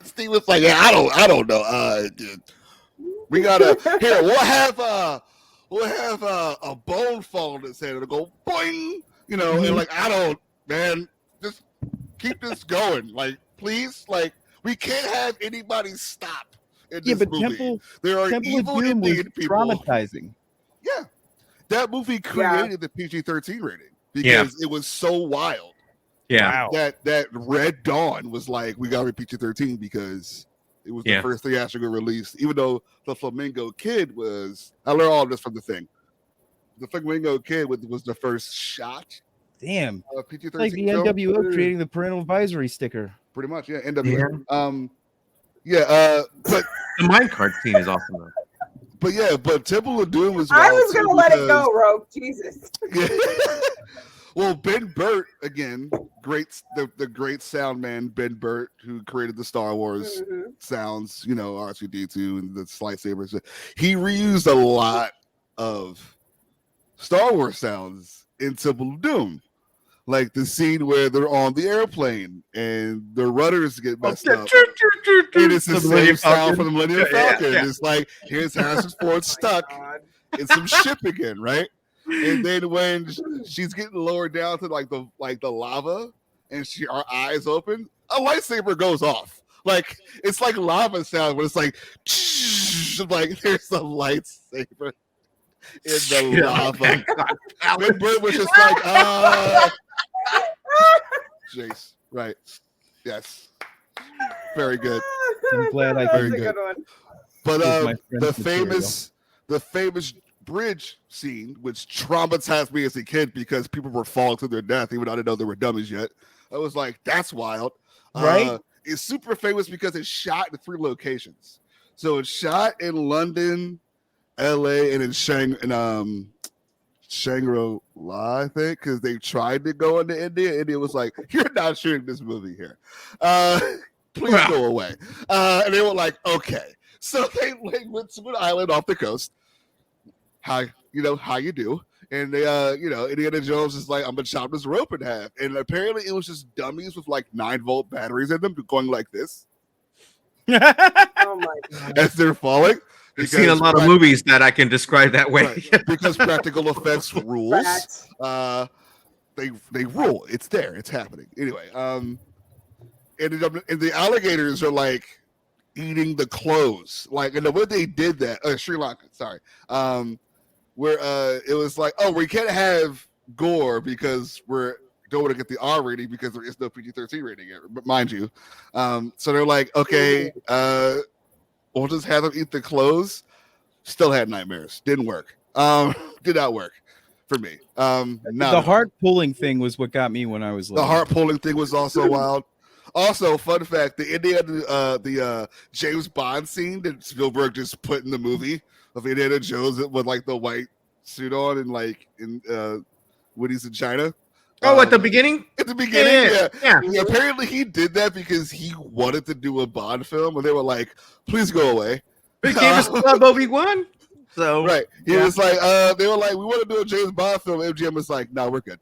D: Steve was like, yeah, I don't know. Dude, we gotta here. We'll have a bone fall in his head. It'll go boing, and like I don't, man. Just keep this going, like please, like we can't have anybody stop in
C: Yeah,
D: this
C: but
D: movie. There are
C: Temple
D: evil
C: of Doom was
D: Indian people.
C: traumatizing.
D: Yeah, that movie created the PG-13 rating because it was so wild.
F: Yeah.
C: Wow.
D: That Red Dawn was like, we got to be PG-13 because it was the
F: Yeah.
D: first theatrical release. Even though the Flamingo Kid was, I learned all this from the thing. The Flamingo Kid was the first shot
C: Damn.
D: of PG-13.
C: Like the
D: film.
C: NWO creating the parental advisory sticker.
D: Pretty much, yeah. NWO. But
F: The minecart scene is awesome. Though.
D: but Temple of Doom was.
E: I
D: wild
E: was
D: too
E: gonna let it
D: because-
E: go, Rogue. Jesus.
D: Yeah. Well, Ben Burt again, the great sound man Ben Burt, who created the Star Wars
E: Mhm.
D: sounds, R2D2 and the lightsabers. He reused a lot of Star Wars sounds in Temple of Doom. Like the scene where they're on the airplane and the rudders get messed up. And it's the same sound from the Millennium Falcon.
F: Yeah.
D: It's like, here's Harrison Ford
E: Oh
D: stuck
E: God.
D: in some ship again, right? And then when she's getting lowered down to like the lava, and our eyes open, a lightsaber goes off. Like it's like lava sound, but it's like there's a lightsaber in the lava. Big Bird was just like, Jace, right? Yes, very good.
C: I'm glad I
E: That was
C: can
E: a
D: good.
E: good one.
D: But
C: Is my
D: the
C: friend's
D: famous bridge scene, which traumatized me as a kid because people were falling to their death, even though I didn't know they were dummies yet. I was like, that's wild.
C: Right?
D: It's super famous because it's shot in 3 locations. So it's shot in London, LA, and in Shangri-La, I think, because they tried to go into India. India was like, you're not shooting this movie here. Please go away. And they were like, okay. So they went to an island off the coast. How you do? And they, Indiana Jones is like, I'm gonna chop this rope in half. And apparently it was just dummies with like 9-volt batteries in them going like this
E: Oh my God.
D: as they're falling.
F: I've seen a lot of movies that I can describe that way.
D: Right, because practical effects rules.
E: Rats.
D: They rule. It's there. It's happening. Anyway, and the alligators are like eating the clothes. Like, and the way they did that, Sri Lanka, sorry. Where it was like, oh, we can't have gore because we're going to get the R rating because there is no PG-13 rating yet, but mind you. So they're like, okay, we'll just have them eat the clothes. Still had nightmares. Didn't work. Did not work for me.
C: The heart pulling thing was what got me when I was little.
D: The heart pulling thing was also wild. Also, fun fact: the James Bond scene that Spielberg just put in the movie of Indiana Jones with like the white suit on and like when he's in China.
F: Oh, at the beginning?
D: At the beginning,
F: Yeah.
D: Yeah, apparently he did that because he wanted to do a Bond film, and they were like, "Please go away."
F: They gave us Club Obi-Wan. So
D: Right, he was like, they were like, "We want to do a James Bond film." MGM was like, "No, we're good."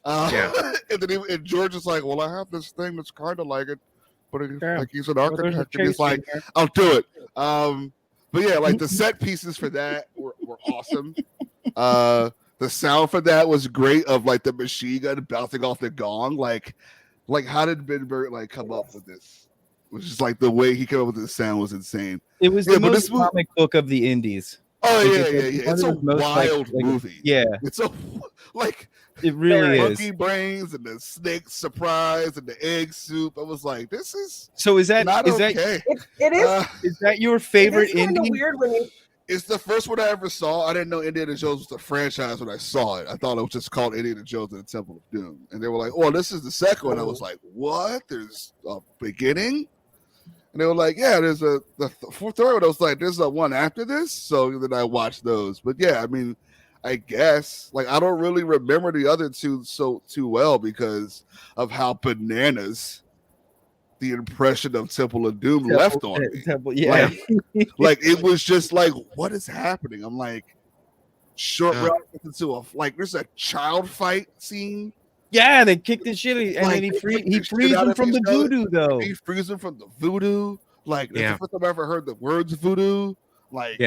D: And then and George is like, "Well, I have this thing that's kind of like it, but like he's an architect." And he's like, "I'll do it." But yeah, like the set pieces for that were awesome. The sound for that was great, of like the machine gun bouncing off the gong. Like how did Ben Burtt like come up with this? Which is like the way he came up with the sound was insane.
C: It was the most comic book of the indies.
D: Oh
C: Like,
D: yeah. It's a wild movie.
C: Yeah,
D: it's a like
C: it really is.
D: monkey brains and the snake surprise and the egg soup. I was like, this is
C: So is that
D: not okay.
E: It is.
C: Is that your favorite
E: It is kind of
C: indie?
E: weird when you.
D: It's the first one I ever saw. I didn't know Indiana Jones was a franchise when I saw it. I thought it was just called Indiana Jones and the Temple of Doom. And they were like, oh, this is the second one. I was like, what? There's a beginning? And they were like, yeah, there's the third one. I was like, there's a one after this? So then I watched those. But yeah, I mean, I guess. Like, I don't really remember the other two too well because of how bananas the impression of Temple of Doom left on me.
C: Yeah.
D: Like it was just like, what is happening? I'm like, short reference to there's a child fight scene.
C: Yeah, they kicked his shit, and
D: Like,
C: then he
D: they
C: frees him from the voodoo, though.
D: He frees him from the voodoo. Like that's the first time I ever heard the words voodoo. Like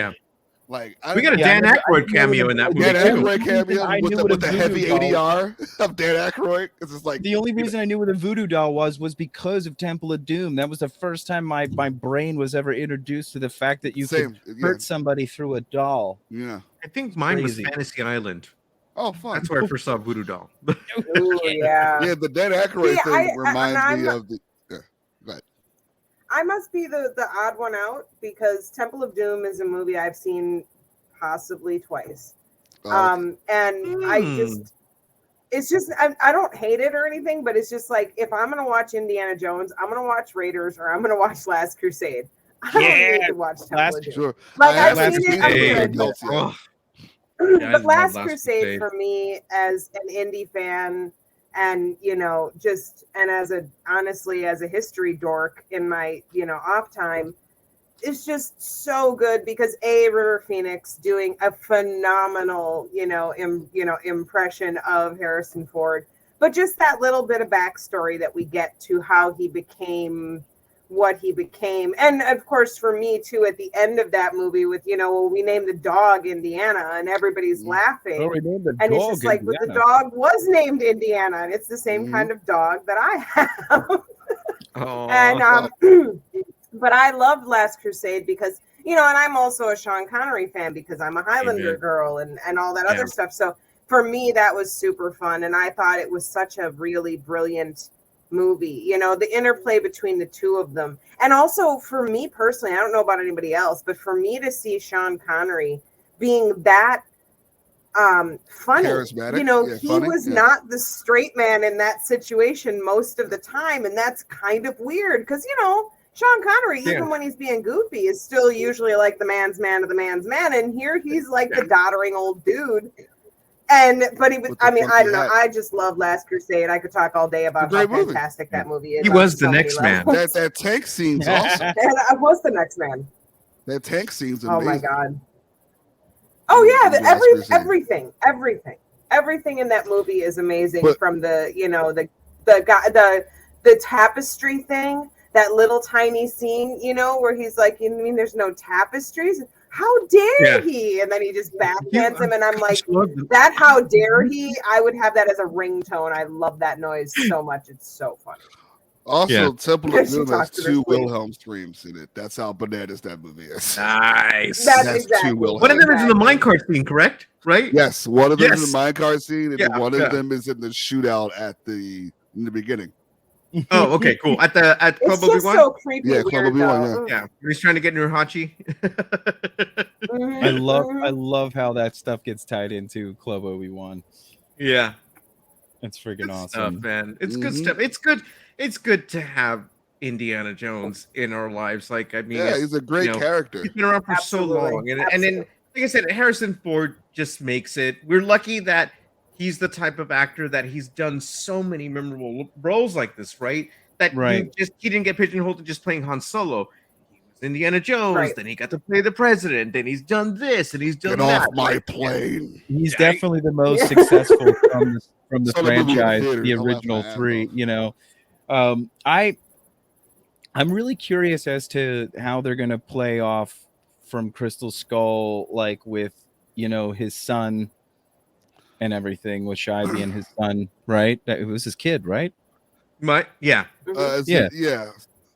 F: we got a Dan Aykroyd cameo in that movie.
D: Dan Aykroyd cameo with the heavy ADR of Dan Aykroyd. It's just like
C: the only reason I knew what a voodoo doll was because of Temple of Doom. That was the first time my brain was ever introduced to the fact that you could hurt somebody through a doll.
D: Yeah,
F: I think mine was Fantasy Island.
D: Oh, fun!
F: That's where I first saw Voodoo Doll.
E: Ooh, yeah.
D: Yeah, the Dan Aykroyd thing reminds me of the.
E: I must be the odd one out because Temple of Doom is a movie I've seen possibly twice. And it's just, I don't hate it or anything, but it's just like, if I'm going to watch Indiana Jones, I'm going to watch Raiders or I'm going to watch Last Crusade. I don't need to watch Temple of Doom.
D: Sure.
E: Like, I've
F: Last
E: seen
F: Crusade.
E: it. But Last Crusade for me as an indie fan, and honestly as a history dork in my off time, it's just so good because River Phoenix doing a phenomenal impression of Harrison Ford, but just that little bit of backstory that we get to how he became what he became. And of course, for me too, at the end of that movie with, we named the dog Indiana and everybody's laughing.
C: Oh, we named the
E: and it's
C: dog
E: just like, but the
C: Indiana.
E: dog was named Indiana, and it's the same kind of dog that I have.
F: Oh,
E: And but I loved Last Crusade because, and I'm also a Sean Connery fan because I'm a Highlander girl and all that other stuff. So for me, that was super fun. And I thought it was such a really brilliant movie, the interplay between the two of them. And also for me personally, I don't know about anybody else, but for me to see Sean Connery being that funny,
D: charismatic,
E: he
D: funny,
E: was not the straight man in that situation most of the time. And that's kind of weird because, Sean Connery, even when he's being goofy, is still usually like the man's man of the man's man. And here he's like the doddering old dude. But he was, I don't know. I just love Last Crusade. I could talk all day about how fantastic that movie is.
F: He was the next man.
D: That tank scene's awesome.
E: And I was the next man.
D: That tank scene's amazing.
E: Oh my God. Oh yeah, everything in that movie is amazing. From the tapestry thing, that little tiny scene, where he's like, you mean there's no tapestries? How dare he? And then he just backhands him, and I'm like, that how dare he? I would have that as a ringtone. I love that noise so much. It's so funny.
D: Also, Temple of Doom has 2 Wilhelm screams in it. That's how bananas that movie is.
F: Nice.
E: That's exactly.
F: One of them is in the minecart scene, correct? Right?
D: Yes, one of them is in the minecart scene, and one of them is in the shootout in the beginning.
F: Oh, okay, cool. At Club
E: Obi-Wan? It's so creepy.
D: Yeah, Club Obi-Wan,
F: yeah. He's trying to get near Hachi.
C: I love how that stuff gets tied into Club Obi-Wan.
F: Yeah.
C: It's freaking awesome.
F: Stuff, man. It's good stuff. It's good to have Indiana Jones in our lives. Like, I mean,
D: he's a great character.
F: He's been around for so long. And then, like I said, Harrison Ford just makes it. We're lucky that he's the type of actor that he's done so many memorable roles like this, right? That he didn't get pigeonholed to just playing Han Solo. He was Indiana Jones, then he got to play the president, then he's done this, and he's done that.
D: Get off my plane.
C: He's definitely the most successful from the franchise, the original 3, I'm really curious as to how they're going to play off from Crystal Skull, like with, his son and everything, with Shai being his son, right? It was his kid, right?
F: Yeah.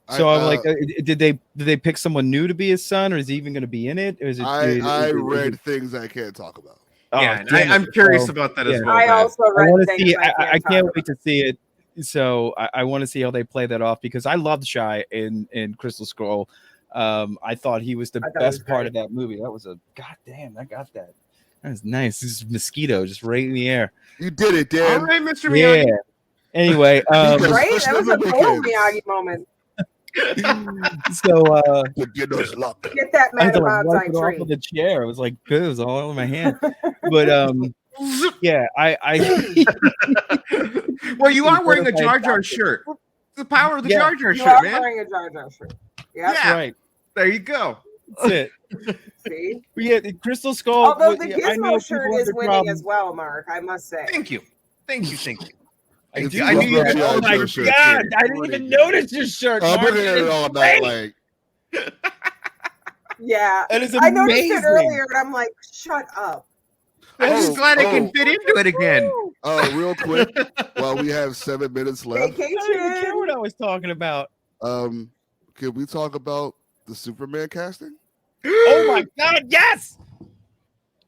C: So I'm like, did they pick someone new to be his son, or is he even going to be in it? Or is it?
D: I read things I can't talk about.
F: Yeah, I'm curious about that as well.
E: I also read things
C: I can't wait to see it. So I want to see how they play that off, because I loved Shai in Crystal Skull. I thought he was the best part of that movie. That was goddamn. I got that. That was nice. This is mosquito just right in the air.
D: You did it, Dan.
F: All right, Mr. Miyagi.
C: Yeah. Anyway,
E: right? That was a total Miyagi moment.
C: So
D: get
E: that man
C: about
E: outside
C: tree. Off of the chair. It was like good. It was all in my hand. But I
F: well, you are wearing a Jar Jar shirt. The power of the Jar Jar shirt, man.
E: You are wearing a Jar Jar shirt.
C: Yeah, that's right.
F: There you go.
C: That's it.
E: See?
C: Yeah, Crystal Skull.
E: Although the Gizmo shirt is winning as well, Mark, I must say.
F: Thank you.
C: I knew
D: you.
C: Oh my God! I didn't even notice your shirt.
D: I've been here all night, like.
E: Yeah,
C: that is amazing.
E: I noticed it earlier, and I'm like, "Shut up."
F: I'm just glad I can fit into it again.
D: Real quick, while we have 7 minutes left.
E: Vacation.
C: I don't even care what I was talking about.
D: Can we talk about the Superman casting?
C: Oh my God! Yes.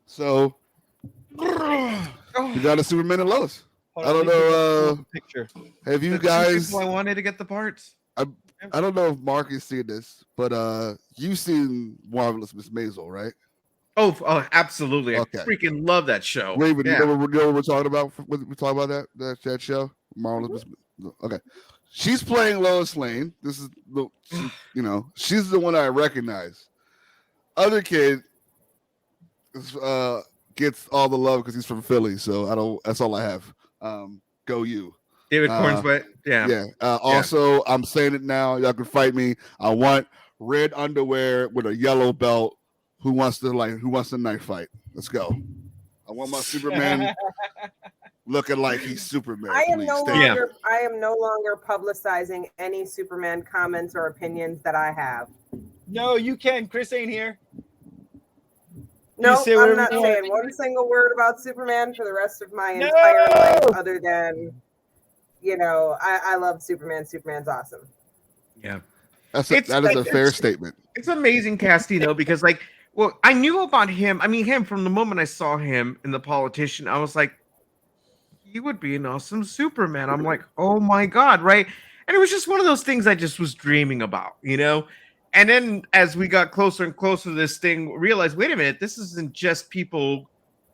D: So, you got a Superman and Lois. I don't know.
C: Picture.
D: Have you guys?
F: I wanted to get the parts.
D: I don't know if Mark has seen this, but you've seen Marvelous Miss Maisel, right?
F: Oh, absolutely!
D: Okay.
F: I freaking love that show.
D: Raven, you know what we're talking about? We talk about that show, Marvelous Miss Maisel. Okay, she's playing Lois Lane. This is she's the one I recognize. Other kid gets all the love because he's from Philly, so I don't. That's all I have. Go you,
F: David Cornswet. Yeah.
D: Also, I'm saying it now. Y'all can fight me. I want red underwear with a yellow belt. Who wants to knife fight? Let's go. I want my Superman looking like he's Superman.
E: I am
D: please.
E: no
D: Thank you.
E: longer. I am no longer publicizing any Superman comments or opinions that I have.
C: No, you can. Chris ain't here.
E: No,
C: say
E: I'm
C: whatever
E: not
C: you want.
E: saying one single word about Superman for the rest of my
C: No!
E: entire life, other than, I love Superman. Superman's awesome.
F: Yeah.
D: That is a fair statement.
F: It's amazing casting though, because I knew about him. I mean, him from the moment I saw him in The Politician, I was like, he would be an awesome Superman. I'm like, oh my God, right? And it was just one of those things I just was dreaming about, And then as we got closer and closer to this thing, realized, wait a minute, this isn't just people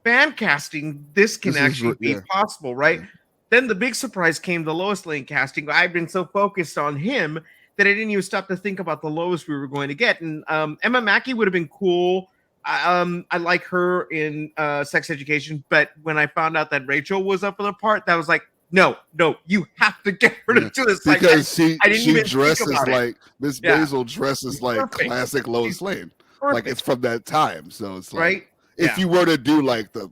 F: fan casting. This can actually be possible, right? Yeah. Then the big surprise came, the Lois Lane casting. I've been so focused on him that I didn't even stop to think about the Lois we were going to get. And Emma Mackey would have been cool. I like her in Sex Education. But when I found out that Rachel was up for the part, that was like, no, you have to get her to do this.
D: Because she dresses like Miss Basil dresses like classic Lois Lane. Like it's from that time. So it's like,
F: right?
D: If you were to do like the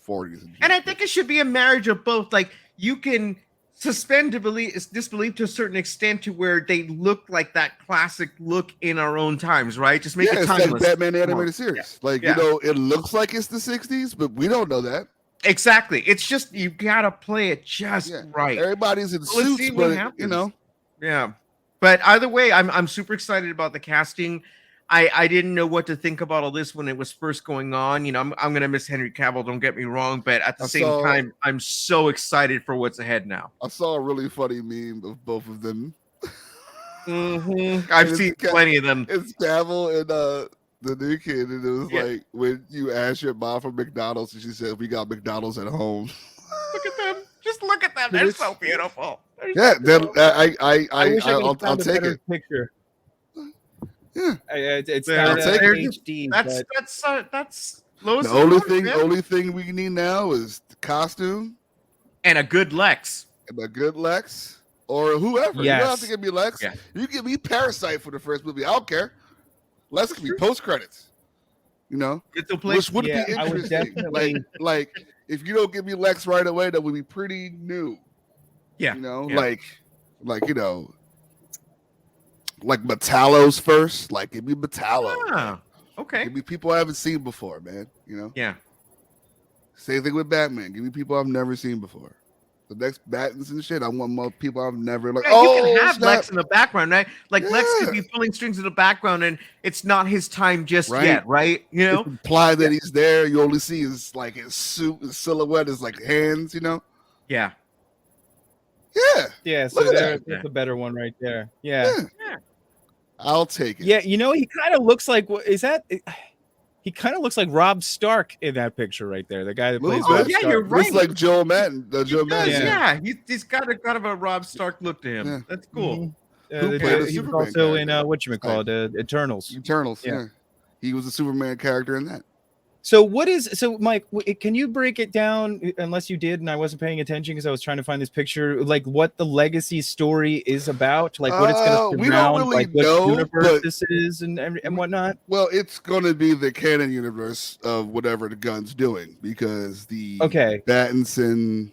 D: 40s.
F: And I think it should be a marriage of both. Like you can suspend disbelief to a certain extent to where they look like that classic look in our own times, right? Just make it timeless.
D: Like Batman animated series. It looks like it's the 60s, but we don't know that.
F: Exactly. It's just you gotta play it just right.
D: Everybody's in suits, but
F: Yeah. But either way, I'm super excited about the casting. I didn't know what to think about all this when it was first going on. I'm gonna miss Henry Cavill, don't get me wrong, but at the same time, I'm so excited for what's ahead now.
D: I saw a really funny meme of both of them.
F: Mm-hmm. I've seen plenty of them.
D: It's Cavill and the new kid, and it was like when you ask your mom for McDonald's, and she said, "We got McDonald's at home."
F: Look at them! Just look at them. They're so beautiful.
D: I'll take it.
C: Picture.
D: Yeah,
C: it's not HD.
F: That's Lois.
D: The only thing we need now is the costume
F: and a good Lex.
D: Or whoever.
C: Yes.
D: You don't have to give me Lex. Yeah. You give me Parasite for the first movie. I don't care. Lex can be post credits. Which would be interesting. Like if you don't give me Lex right away, that would be pretty new.
F: Yeah.
D: Like Metallo's first. Like give me Metallo.
F: Ah, okay.
D: Give me people I haven't seen before, man.
F: Yeah.
D: Same thing with Batman. Give me people I've never seen before. The next Battens and shit, I want more people I've never you
F: can have Lex in the background, right? Lex could be pulling strings in the background, and it's not his time just yet, right?
D: It's implied that he's there. You only see his suit, his silhouette, his hands.
F: Yeah.
C: Yeah. So that's a better one right there. Yeah.
D: I'll take it.
C: Yeah, he kind of looks like he kind of looks like Rob Stark in that picture right there. The guy that plays Rob Stark.
F: You're right.
D: Looks like Joe Madden.
F: Yeah. He's got a kind of a Rob Stark look to him. Yeah. That's cool.
C: Mm-hmm. He was also in Eternals.
D: Yeah. He was a Superman character in that.
C: So Mike, can you break it down, unless you did and I wasn't paying attention because I was trying to find this picture, like what the legacy story is about, like what it's going to surround, really like what universe this is and whatnot?
D: Well, it's going to be the canon universe of whatever the Gun's doing, because the Battinson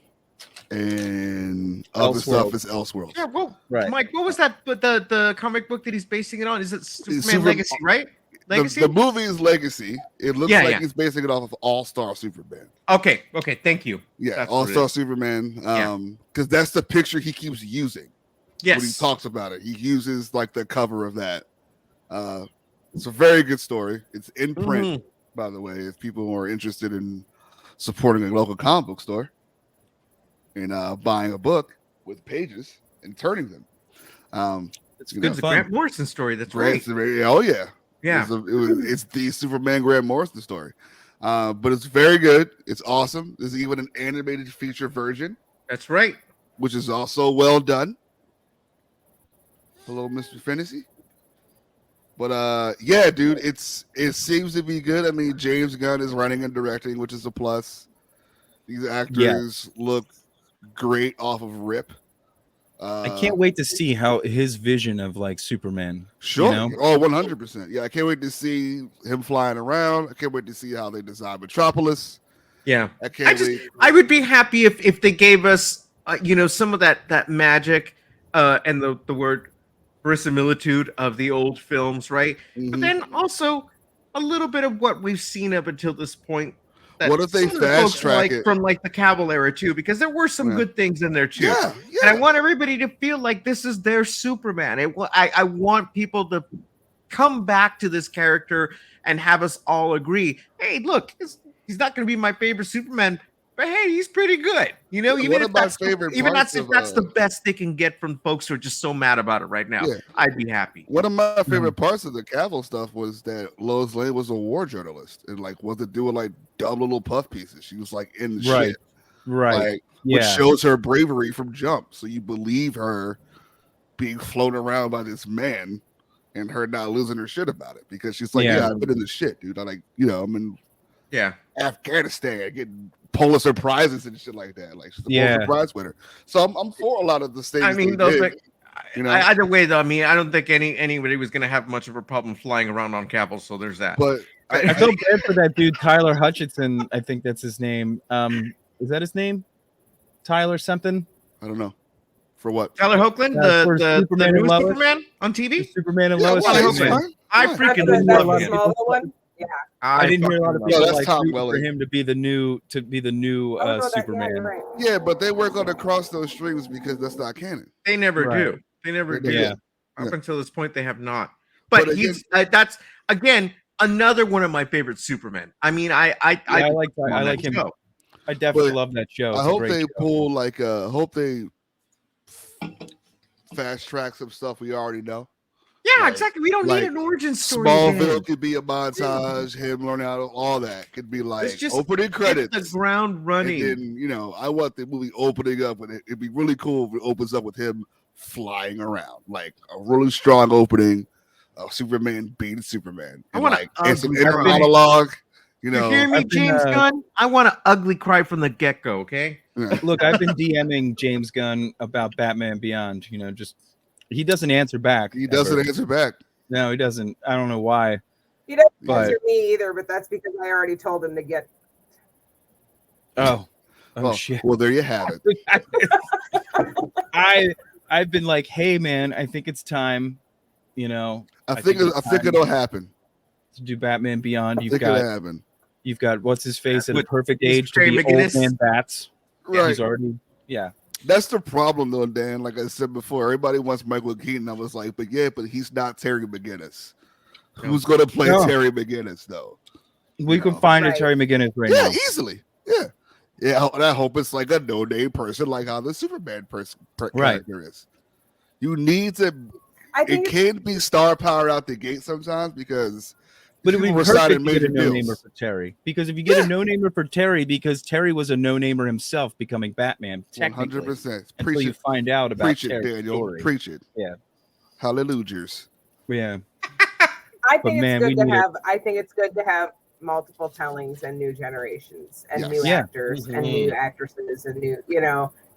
D: and other stuff is Elseworlds.
F: Yeah, well, right. Mike, what was that, the comic book that he's basing it on? Is it Superman Legacy, right? Legacy?
D: The movie is Legacy. It looks like he's basing it off of All-Star Superman.
F: Okay, thank you.
D: Yeah, All-Star Superman. Because that's the picture he keeps using.
F: Yes.
D: When he talks about it. He uses the cover of that. It's a very good story. It's in print, by the way, if people are interested in supporting a local comic book store and buying a book with pages and turning them.
F: It's good. It's a Grant Morrison story. That's right.
D: Oh, yeah.
F: Yeah,
D: it's the Superman Grant Morrison story, but it's very good. It's awesome. There's even an animated feature version.
F: That's right,
D: which is also well done. Hello, Mr. Fantasy. But dude, it seems to be good. I mean, James Gunn is writing and directing, which is a plus. These actors look great off of Rip.
C: I can't wait to see how his vision of Superman.
D: Sure. 100%. Yeah, I can't wait to see him flying around. I can't wait to see how they design Metropolis.
F: Yeah,
D: I can't wait.
F: I would be happy if they gave us, some of that magic, and the word verisimilitude of the old films, right? But
D: Mhm.
F: then also a little bit of what we've seen up until this point. That
D: What if they
F: some of the
D: fast
F: folks
D: track
F: like
D: it?
F: from like the Cavill era too, because there were some
D: Yeah.
F: good things in there too.
D: Yeah,
F: And I
D: yeah.
F: want everybody to feel like this is their Superman. I want people to come back to this character and have us all agree, hey, look, he's not going to be my favorite Superman, but hey, he's pretty good. Even
D: One
F: if
D: of my
F: that's
D: favorite
F: even
D: parts
F: if
D: of
F: that's the best they can get from folks who are just so mad about it right now,
D: Yeah.
F: I'd be happy.
D: One of my favorite parts of the Cavill stuff was that Lois Lane was a war journalist and like wasn't doing like dumb little puff pieces. She was like in the shit,
C: Right.
D: like which shows her bravery from jump. So you believe her being flown around by this man and her not losing her shit about it because she's like, yeah, I've been in the shit, dude. I like, I'm in Afghanistan getting Pulitzer prizes and shit like that. Like she's a Pulitzer Prize winner. So I'm for a lot of the things.
F: I mean, either way, though, I mean, I don't think anybody was going to have much of a problem flying around on Cavill. So there's that.
D: But
C: I feel bad for that dude, Tyler Hutchinson. I think that's his name. Is that his name? Tyler something?
D: I don't know. For what?
F: Tyler Hoechlin, the new Superman on TV?
C: Superman and
D: Yeah,
C: Lois.
F: I freaking
E: love
F: love
E: him.
F: him.
E: One? Yeah.
C: I didn't hear a lot of people
D: that's
C: like
D: Tom
C: for
D: Welling.
C: him to be the new Superman.
E: Right.
D: Yeah, but they weren't going to cross those streams because that's not canon.
F: They never do. They never do.
C: Yeah.
F: Up until this point, they have not. But
D: again,
F: he's that's again another one of my favorite Supermen. I mean, I
C: like him.
F: Show.
C: I definitely love that show. It's
D: I
C: a
D: hope
C: great
D: they
C: show.
D: pull like hope they fast track some stuff we already know.
F: Yeah,
D: Like-
F: exactly. We don't
D: like
F: need an origin story.
D: Smallville
F: again.
D: could be a montage, him learning how to, all that could be like
F: Let's just
D: opening
F: hit
D: credits.
F: the ground running.
D: And then, I want the movie opening up, and it'd be really cool if it opens up with him flying around, like a really strong opening of Superman being Superman.
F: I
D: And,
F: want
D: like
F: a
D: it's an
F: ugly
D: inner
F: cry.
D: monologue.
F: You hear me,
C: I've been,
F: James Gunn? I want an ugly cry from the get-go, okay?
C: Look, I've been DMing James Gunn about Batman Beyond. Just he doesn't answer back.
D: He doesn't
C: ever.
D: answer back.
C: No, he doesn't. I don't know why.
E: He doesn't
C: But-
E: answer me either, but that's because I already told him to get.
C: Oh
D: Well,
C: shit.
D: well, there you have it.
C: I've been like, hey man, I think it's time.
D: I think it'll happen.
C: To do Batman Beyond.
D: I think it'll happen.
C: You've got what's his face at a
F: With-
C: perfect
F: he's
C: age to
F: Trey
C: be
F: McGinnis.
C: old man bats.
D: Right.
C: He's already
D: That's the problem, though, Dan. Like I said before, everybody wants Michael Keaton. I was like, but he's not Terry McGinnis.
F: No.
D: Who's going to play
C: No.
D: Terry McGinnis, though?
C: We can find a Terry McGinnis right
D: Yeah,
C: now.
D: easily. Yeah. And I hope it's like a no-name person, like how the Superman character is. You need to.
E: I
D: It
E: think
D: can't be star power out the gate sometimes because.
C: But it would be
D: people were
C: perfect
D: signing
C: to get a
D: major
C: no-namer
D: deals.
C: for Terry. Because if you get a no-namer for Terry, because Terry was a no-namer himself becoming Batman, technically.
D: 100%.
C: Until
D: Preach
C: you
D: it.
C: find out about
D: Preach it,
C: Terry's
D: Daniel.
C: story.
D: Preach it.
C: Yeah.
D: Hallelujahs.
C: Yeah.
E: I
C: But
E: think
C: man,
E: it's
C: we
E: good to
C: need it.
E: have. I think it's good to have multiple tellings and new generations and
D: Yes.
E: new
C: Yeah.
E: actors and
C: Mhm.
E: new actresses and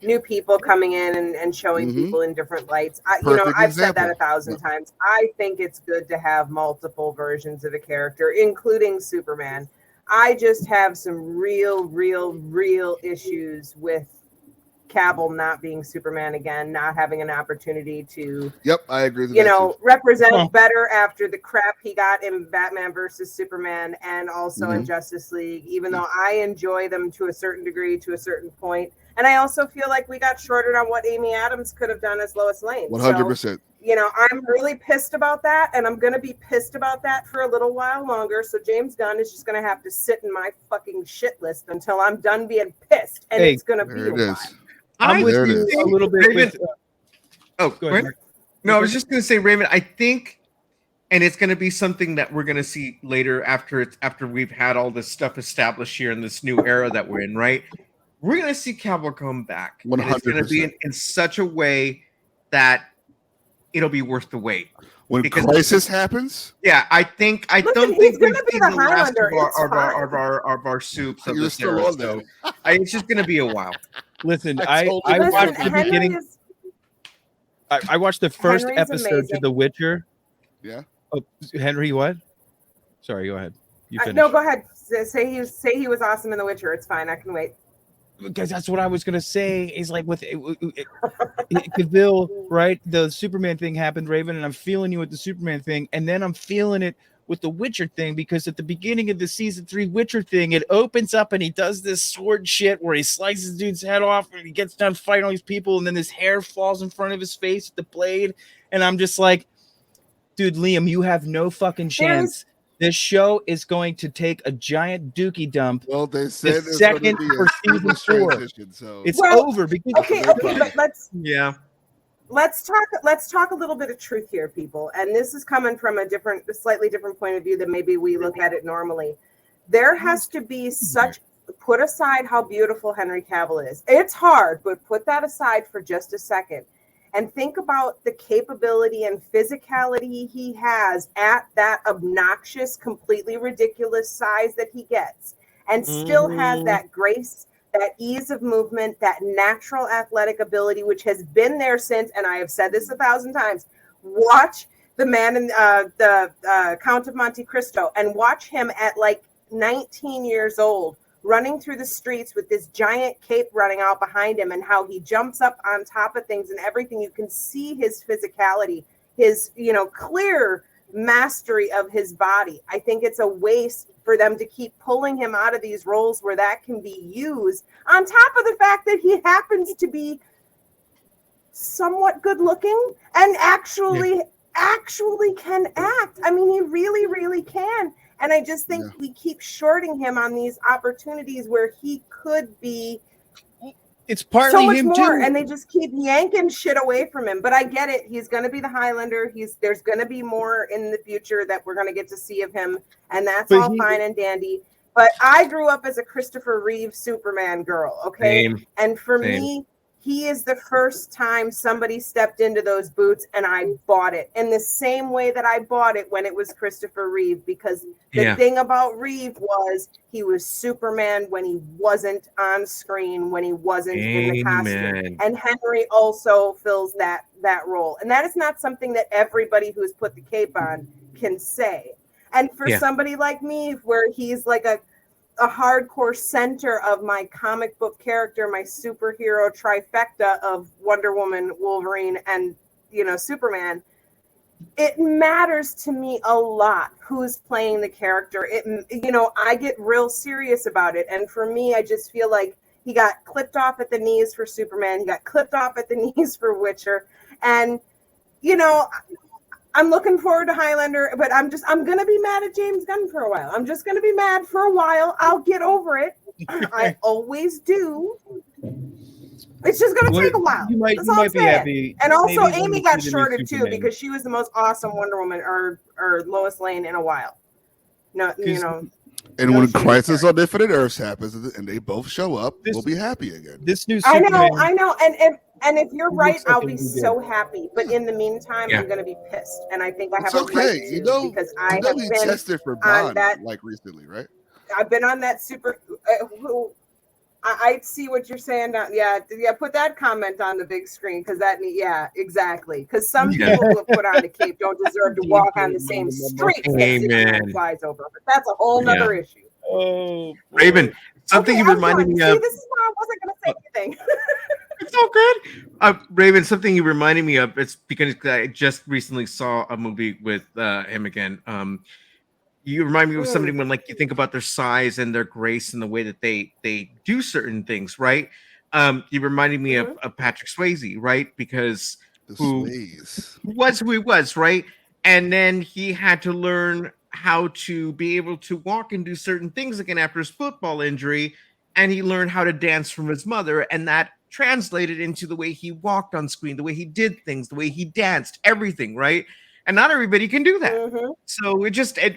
E: new people coming in and showing
D: Mhm.
E: people in different lights.
D: Perfect
E: I've said that
D: example.
E: 1,000 times. I think it's good to have multiple versions of a character, including Superman. I just have some real issues with Cavill not being Superman again, not having an opportunity to
D: Yep, I agree with that. too.
E: represent
C: Well-
E: better after the crap he got in Batman versus Superman and also in
D: Mhm.
E: Justice League, even though I enjoy them to a certain degree, to a certain point. And I also feel like we got shorted on what Amy Adams could have done as Lois Lane.
D: 100%.
E: So, I'm really pissed about that, and I'm going to be pissed about that for a little while longer. So James Gunn is just going to have to sit in my fucking shit list until I'm done being pissed. And
C: Hey,
E: it's going to be
D: There
E: a
D: it
E: while.
D: is.
C: I'm with
D: There it
C: you
D: is.
C: a little bit
F: Raven-
C: with
F: Oh,
C: go ahead,
F: right?
C: Mark.
F: No, I was just going to say, Raymond, I think, and it's going to be something that we're going to see later after we've had all this stuff established here in this new era that we're in, right? We're going to see Cavill come back. And it's going to be
D: 100%.
F: in such a way that it'll be worth the wait.
D: When
F: Because-
D: crisis happens,
F: Yeah, I
E: Listen,
F: don't
E: he's
F: think we've
E: gonna be
F: seen
E: the
F: the last
E: Highlander. It's
F: of our soups of
D: you're
F: this
D: still
F: era.
D: on
F: So
D: that.
F: it's just going to be a while.
C: Listen,
D: I
C: I
D: totally
E: Listen,
C: watched the
E: Henry
C: beginning.
E: is-
C: I watched the first
E: Henry's
C: episode
E: amazing.
C: to The Witcher.
D: Yeah.
C: Oh, Henry, what? Sorry, go ahead. You finish.
E: no, go ahead. Say he was awesome in The Witcher. It's fine. I can wait.
C: Because that's what I was gonna say. Is like with Cavill, right? The Superman thing happened, Raven, and I'm feeling you with the Superman thing, and then I'm feeling it with the Witcher thing, because at the beginning of the season 3 Witcher thing, it opens up and he does this sword shit where he slices dude's head off and he gets done fighting all these people, and then his hair falls in front of his face with the blade, and I'm just like, dude, Liam, you have no fucking chance. This show is going to take a giant dookie dump.
D: Well, they said
C: the second for season 4.
D: So
C: it's over because
E: okay, but let's talk a little bit of truth here, people. And this is coming from a slightly different point of view than maybe we look at it normally. There has to be put aside how beautiful Henry Cavill is. It's hard, but put that aside for just a second. And think about the capability and physicality he has at that obnoxious, completely ridiculous size that he gets, and still has that grace, that ease of movement, that natural athletic ability, which has been there since, and I have said this 1,000 times, watch the man in the Count of Monte Cristo and watch him at like 19 years old, running through the streets with this giant cape running out behind him, and how he jumps up on top of things and everything. You can see his physicality, his, clear mastery of his body. I think it's a waste for them to keep pulling him out of these roles where that can be used, on top of the fact that he happens to be somewhat good looking and actually can act. I mean, he really, really can. And I just think we keep shorting him on these opportunities where he could be
C: it's partly
E: so much
C: him
E: more,
C: too.
E: and they just keep yanking shit away from him. But I get it. He's going to be the Highlander. There's going to be more in the future that we're going to get to see of him, and that's all fine and dandy. But I grew up as a Christopher Reeve Superman girl, okay? And for me, he is the first time somebody stepped into those boots, and I bought it in the same way that I bought it when it was Christopher Reeve, because the thing about Reeve was he was Superman when he wasn't on screen, when he wasn't in the costume. And Henry also fills that role. And that is not something that everybody who's put the cape on can say. And for somebody like me, where he's like a hardcore center of my comic book character, my superhero trifecta of Wonder Woman, Wolverine, and Superman, it matters to me a lot who's playing the character. I get real serious about it, and for me, I just feel like he got clipped off at the knees for Superman, he got clipped off at the knees for Witcher, and I'm looking forward to Highlander, but I'm going to be mad at James Gunn for a while. I'm just going to be mad for a while. I'll get over it. I always do. It's just going to take a while.
C: You might be happy.
E: And also, Amy got shorted too, because she was the most awesome Wonder Woman or Lois Lane in a while. No,
D: And when Crisis on Infinite Earths happens and they both show up, we'll be happy again.
C: This new Superman,
E: I know. And if you're right, I'll be so happy. But in the meantime, I'm going to be pissed. And I think I have a right to, because I have been
D: tested for Bond recently, right?
E: I've been on that super. I see what you're saying now. Yeah. Put that comment on the big screen, because exactly. Because some people who have put on the cape don't deserve to walk on the same streets that Superman flies over. But that's a whole nother issue.
F: Oh, Raven, something you reminded me of.
E: See, this is why I wasn't going to say anything.
F: It's all good. Raven, something you reminded me of. It's because I just recently saw a movie with him again. You remind me of somebody when, like, you think about their size and their grace and the way that they do certain things, right? You reminded me of Patrick Swayze, right? Because who he was, right? And then he had to learn how to be able to walk and do certain things again after his football injury, and he learned how to dance from his mother, and that translated into the way he walked on screen, the way he did things, the way he danced, everything, right? And not everybody can do that. So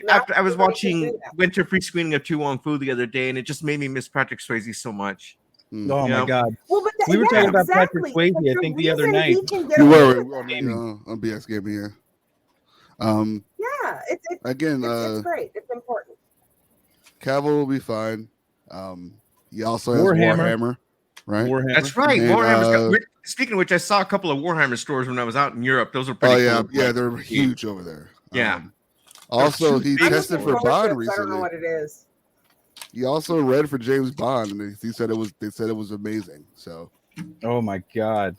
F: after I was watching Winter Free Screening of Tu Wong Fu the other day, and it just made me miss Patrick Swayze so much.
C: Oh my God. Well, we were talking about Patrick Swayze, I think, the other night.
D: You were on BS Gaming,
E: it's great. It's important.
D: Cavill will be fine. He also has Warhammer. Right.
F: Warhammer. That's right. Warhammer. Speaking of which, I saw a couple of Warhammer stores when I was out in Europe. Those are pretty cool.
D: Yeah, they're huge over there.
F: Yeah.
D: Also, he tested for Bond recently.
E: I don't know what it is.
D: He also read for James Bond, and he said it was. They said it was amazing. So,
C: Oh my god.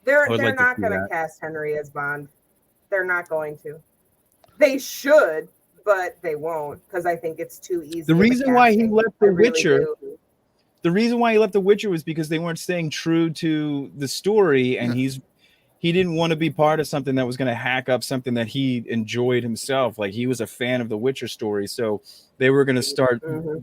E: They're
C: would like to
E: not
C: see
E: going to
C: that.
E: cast Henry as Bond. They're not going to. They should, but they won't because I think it's too easy.
C: The
E: of a
C: reason why he
E: casting.
C: left
E: I
C: The
E: really
C: Witcher,
E: do.
C: the reason why he left The Witcher was because they weren't staying true to the story, and he didn't want to be part of something that was going to hack up something that he enjoyed himself. Like, he was a fan of the Witcher story, so they were going to start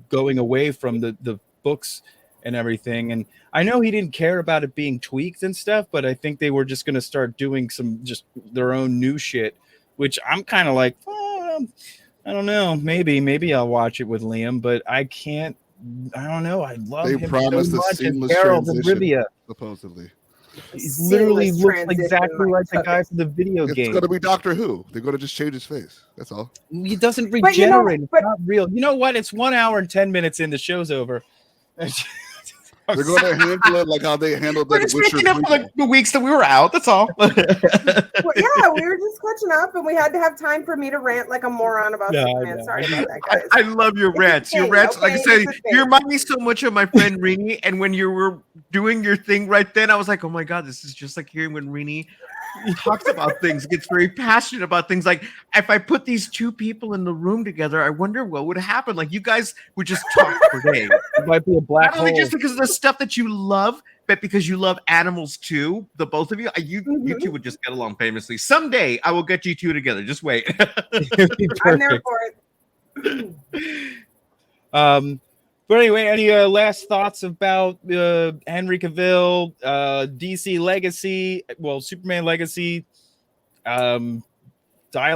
C: going away from the books and everything. And I know he didn't care about it being tweaked and stuff, but I think they were just going to start doing some just their own new shit, which I'm kind of like, oh, I don't know, maybe I'll watch it with Liam, but I can't. I don't know. I love
D: they
C: him
D: promised
C: so
D: a
C: much as
D: seamless
C: Geralt of
D: transition,
C: Rivia.
D: supposedly.
C: He literally
E: Seamless
C: looks
E: transition,
C: exactly like the
E: Mike.
C: guy from the video
D: It's
C: game.
D: going to be Doctor Who. They're going to just change his face. That's all.
C: He doesn't
E: But you know,
C: regenerate. It's not real. You know what? It's 1 hour and 10 minutes in. The show's over.
D: They're going to handle it like how they handled
F: We're
D: that
F: just
D: Witcher
F: making up for
D: prequel.
F: the weeks that we were out. That's all.
E: Well, yeah, we were just catching up, and we had to have time for me to rant like a moron about
C: No, I
E: Superman.
C: know.
E: Sorry about that, guys.
F: I love your
E: It's a
F: rants. Your
E: thing,
F: rants, like I
E: okay?
F: said,
E: It's a thing.
F: you remind me so much of my friend Rini. And when you were doing your thing right then, I was like, oh my God, this is just like hearing when Rini talks about things, gets very passionate about things. Like, if I put these two people in the room together, I wonder what would happen. Like, you guys would just talk for days.
C: It might be a black
F: Not only
C: hole.
F: just because of the stuff that you love, but because you love animals too. The both of you, you two would just get along famously. Someday I will get you two together. Just wait.
C: It'd be
E: I'm there
C: perfect.
E: for it.
C: But anyway, any last thoughts about Henry Cavill, DC Legacy, well, Superman Legacy, Dial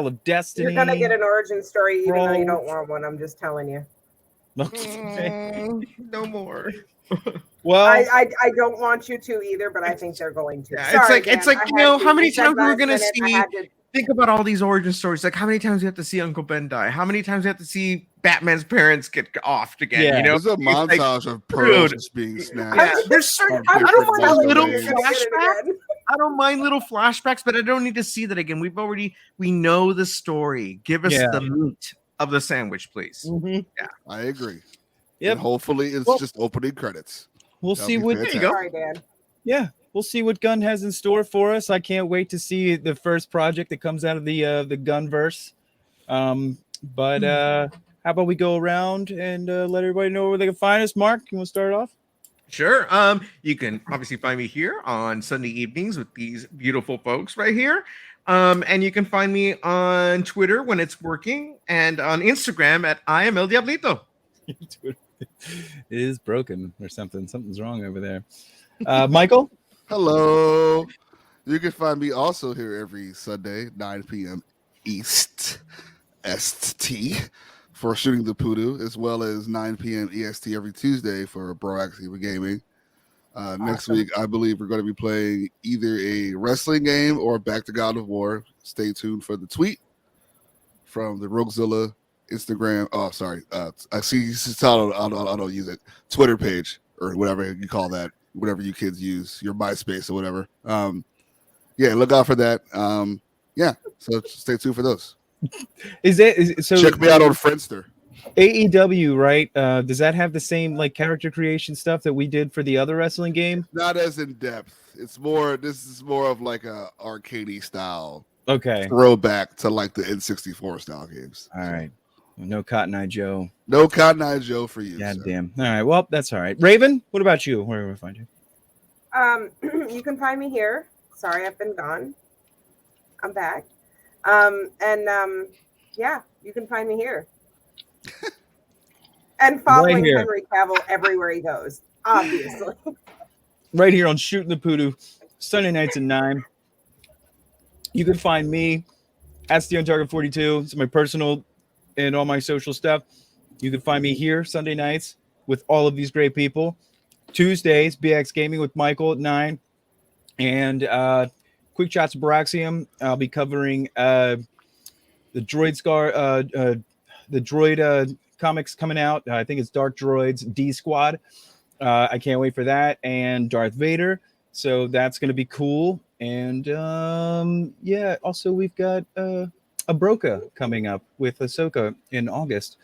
C: of Destiny?
E: You're gonna get an origin story, even though you
C: Roll.
E: don't want one. I'm just telling you.
F: No more.
C: Well,
E: I don't want you to either, but I think they're going to.
F: Yeah,
E: Sorry,
F: it's
E: Dan,
F: like
E: I
F: you
E: had
F: know
E: to.
F: how many
E: You said
F: times we're
E: last
F: gonna
E: minute, I
F: see.
E: had to-
F: Think about all these origin stories. Like how many times we have to see Uncle Ben die? How many times we have to see Batman's parents get offed again?
C: Yeah.
F: You know,
D: There's a
F: It's like,
D: montage of pearls
F: dude.
D: just being snatched.
F: yeah, there's certain.
E: I'm
F: I
E: just
F: don't mind
E: telling you,
F: little
E: you're gonna get it
F: flashbacks.
E: again.
F: I don't mind little flashbacks, but I don't need to see that again. We know the story. Give us
C: Yeah.
F: the meat of the sandwich, please.
C: mhm.
D: I agree.
C: Yep.
D: And hopefully it's
C: Well-
D: just opening credits.
C: We'll
D: That'll
C: see
D: be
C: what.
D: fantastic.
F: There you go.
E: Sorry, Dan.
C: Yeah, we'll see what Gunn has in store for us. I can't wait to see the first project that comes out of the Gunverse. But how about we go around and let everybody know where they can find us? Mark, you want to start off?
F: Sure. You can obviously find me here on Sunday evenings with these beautiful folks right here. And you can find me on Twitter when it's working and on Instagram at I am El Diablito.
C: It is broken or something. Something's wrong over there. Michael?
D: Hello. You can find me also here every Sunday, 9 p.m. East ST for Shooting the Poodoo, as well as 9 p.m. EST every Tuesday for Proactive Gaming. Next week, I believe we're going to be playing either a wrestling game or Back to God of War. Stay tuned for the tweet from the Roguezilla Instagram. Oh, sorry. I see. I don't use it. Twitter page or whatever you call that. Whatever you kids use, your MySpace or whatever. Yeah, look out for that. Yeah, so stay tuned for those.
C: So
D: Check me out on Friendster.
C: AEW, right? Does that have the same like character creation stuff that we did for the other wrestling game?
D: Not as in depth. It's more. This is more of like a arcadey style
C: Okay.
D: throwback to like the N64 style games.
C: All right. No Cotton Eye Joe.
D: No Cotton Eye Joe for you.
C: God
D: sir.
C: damn. All right. Well, that's all right. Raven, what about you? Where do we find you?
E: You can find me here. Sorry, I've been gone. I'm back. Yeah, you can find me here. And following
C: here.
E: Henry Cavill everywhere he goes, obviously.
C: Right here on Shooting the Poodoo, Sunday nights at 9. You can find me at SteonTarget42. It's my personal and all my social stuff. You can find me here Sunday nights with all of these great people. Tuesdays, BX Gaming with Michael at 9. And Quick Shots of Baraxium. I'll be covering the Droid the Droid comics coming out. I think it's Dark Droids D Squad. I can't wait for that. And Darth Vader. So that's going to be cool. And yeah, also we've got a Broca coming up with Ahsoka in August.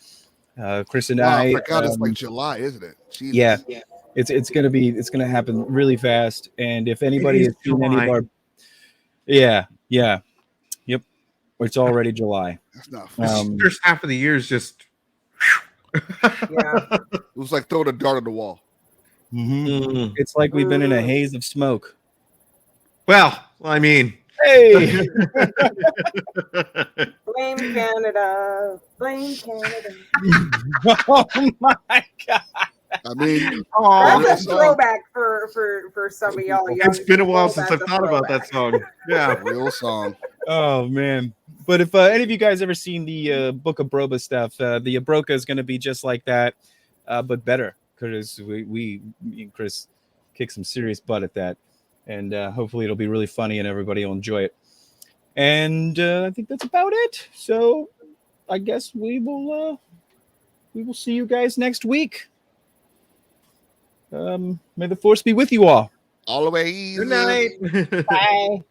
C: Chris and
D: Wow,
C: I.
D: I forgot it's like July, isn't it? Jesus.
C: Yeah, it's gonna happen really fast. And if anybody
F: is
C: has seen any of
F: July.
C: our, yep, it's already July.
D: That's not
F: The
D: fun.
F: first half of the year is just.
E: Yeah.
D: It was like throwing a dart on the wall.
F: Mm.
C: It's like we've been in a haze of smoke.
F: Well, I mean,
C: Hey,
E: Blame Canada. Blame Canada.
C: oh my God!
D: I mean,
F: oh,
E: That's a
D: song.
E: throwback for some of y'all. Young
F: it's been a while
E: people.
F: since I've
E: That's a
F: thought about that
E: throwback.
F: song. Yeah.
D: Real song.
C: Oh man! But if any of you guys ever seen the Book of Broba stuff, the Abroka is going to be just like that, but better because me and Chris kick some serious butt at that, and hopefully it'll be really funny and everybody will enjoy it. And I think that's about it. So I guess we will see you guys next week. May the force be with you all.
D: Always.
F: Good night.
C: Bye.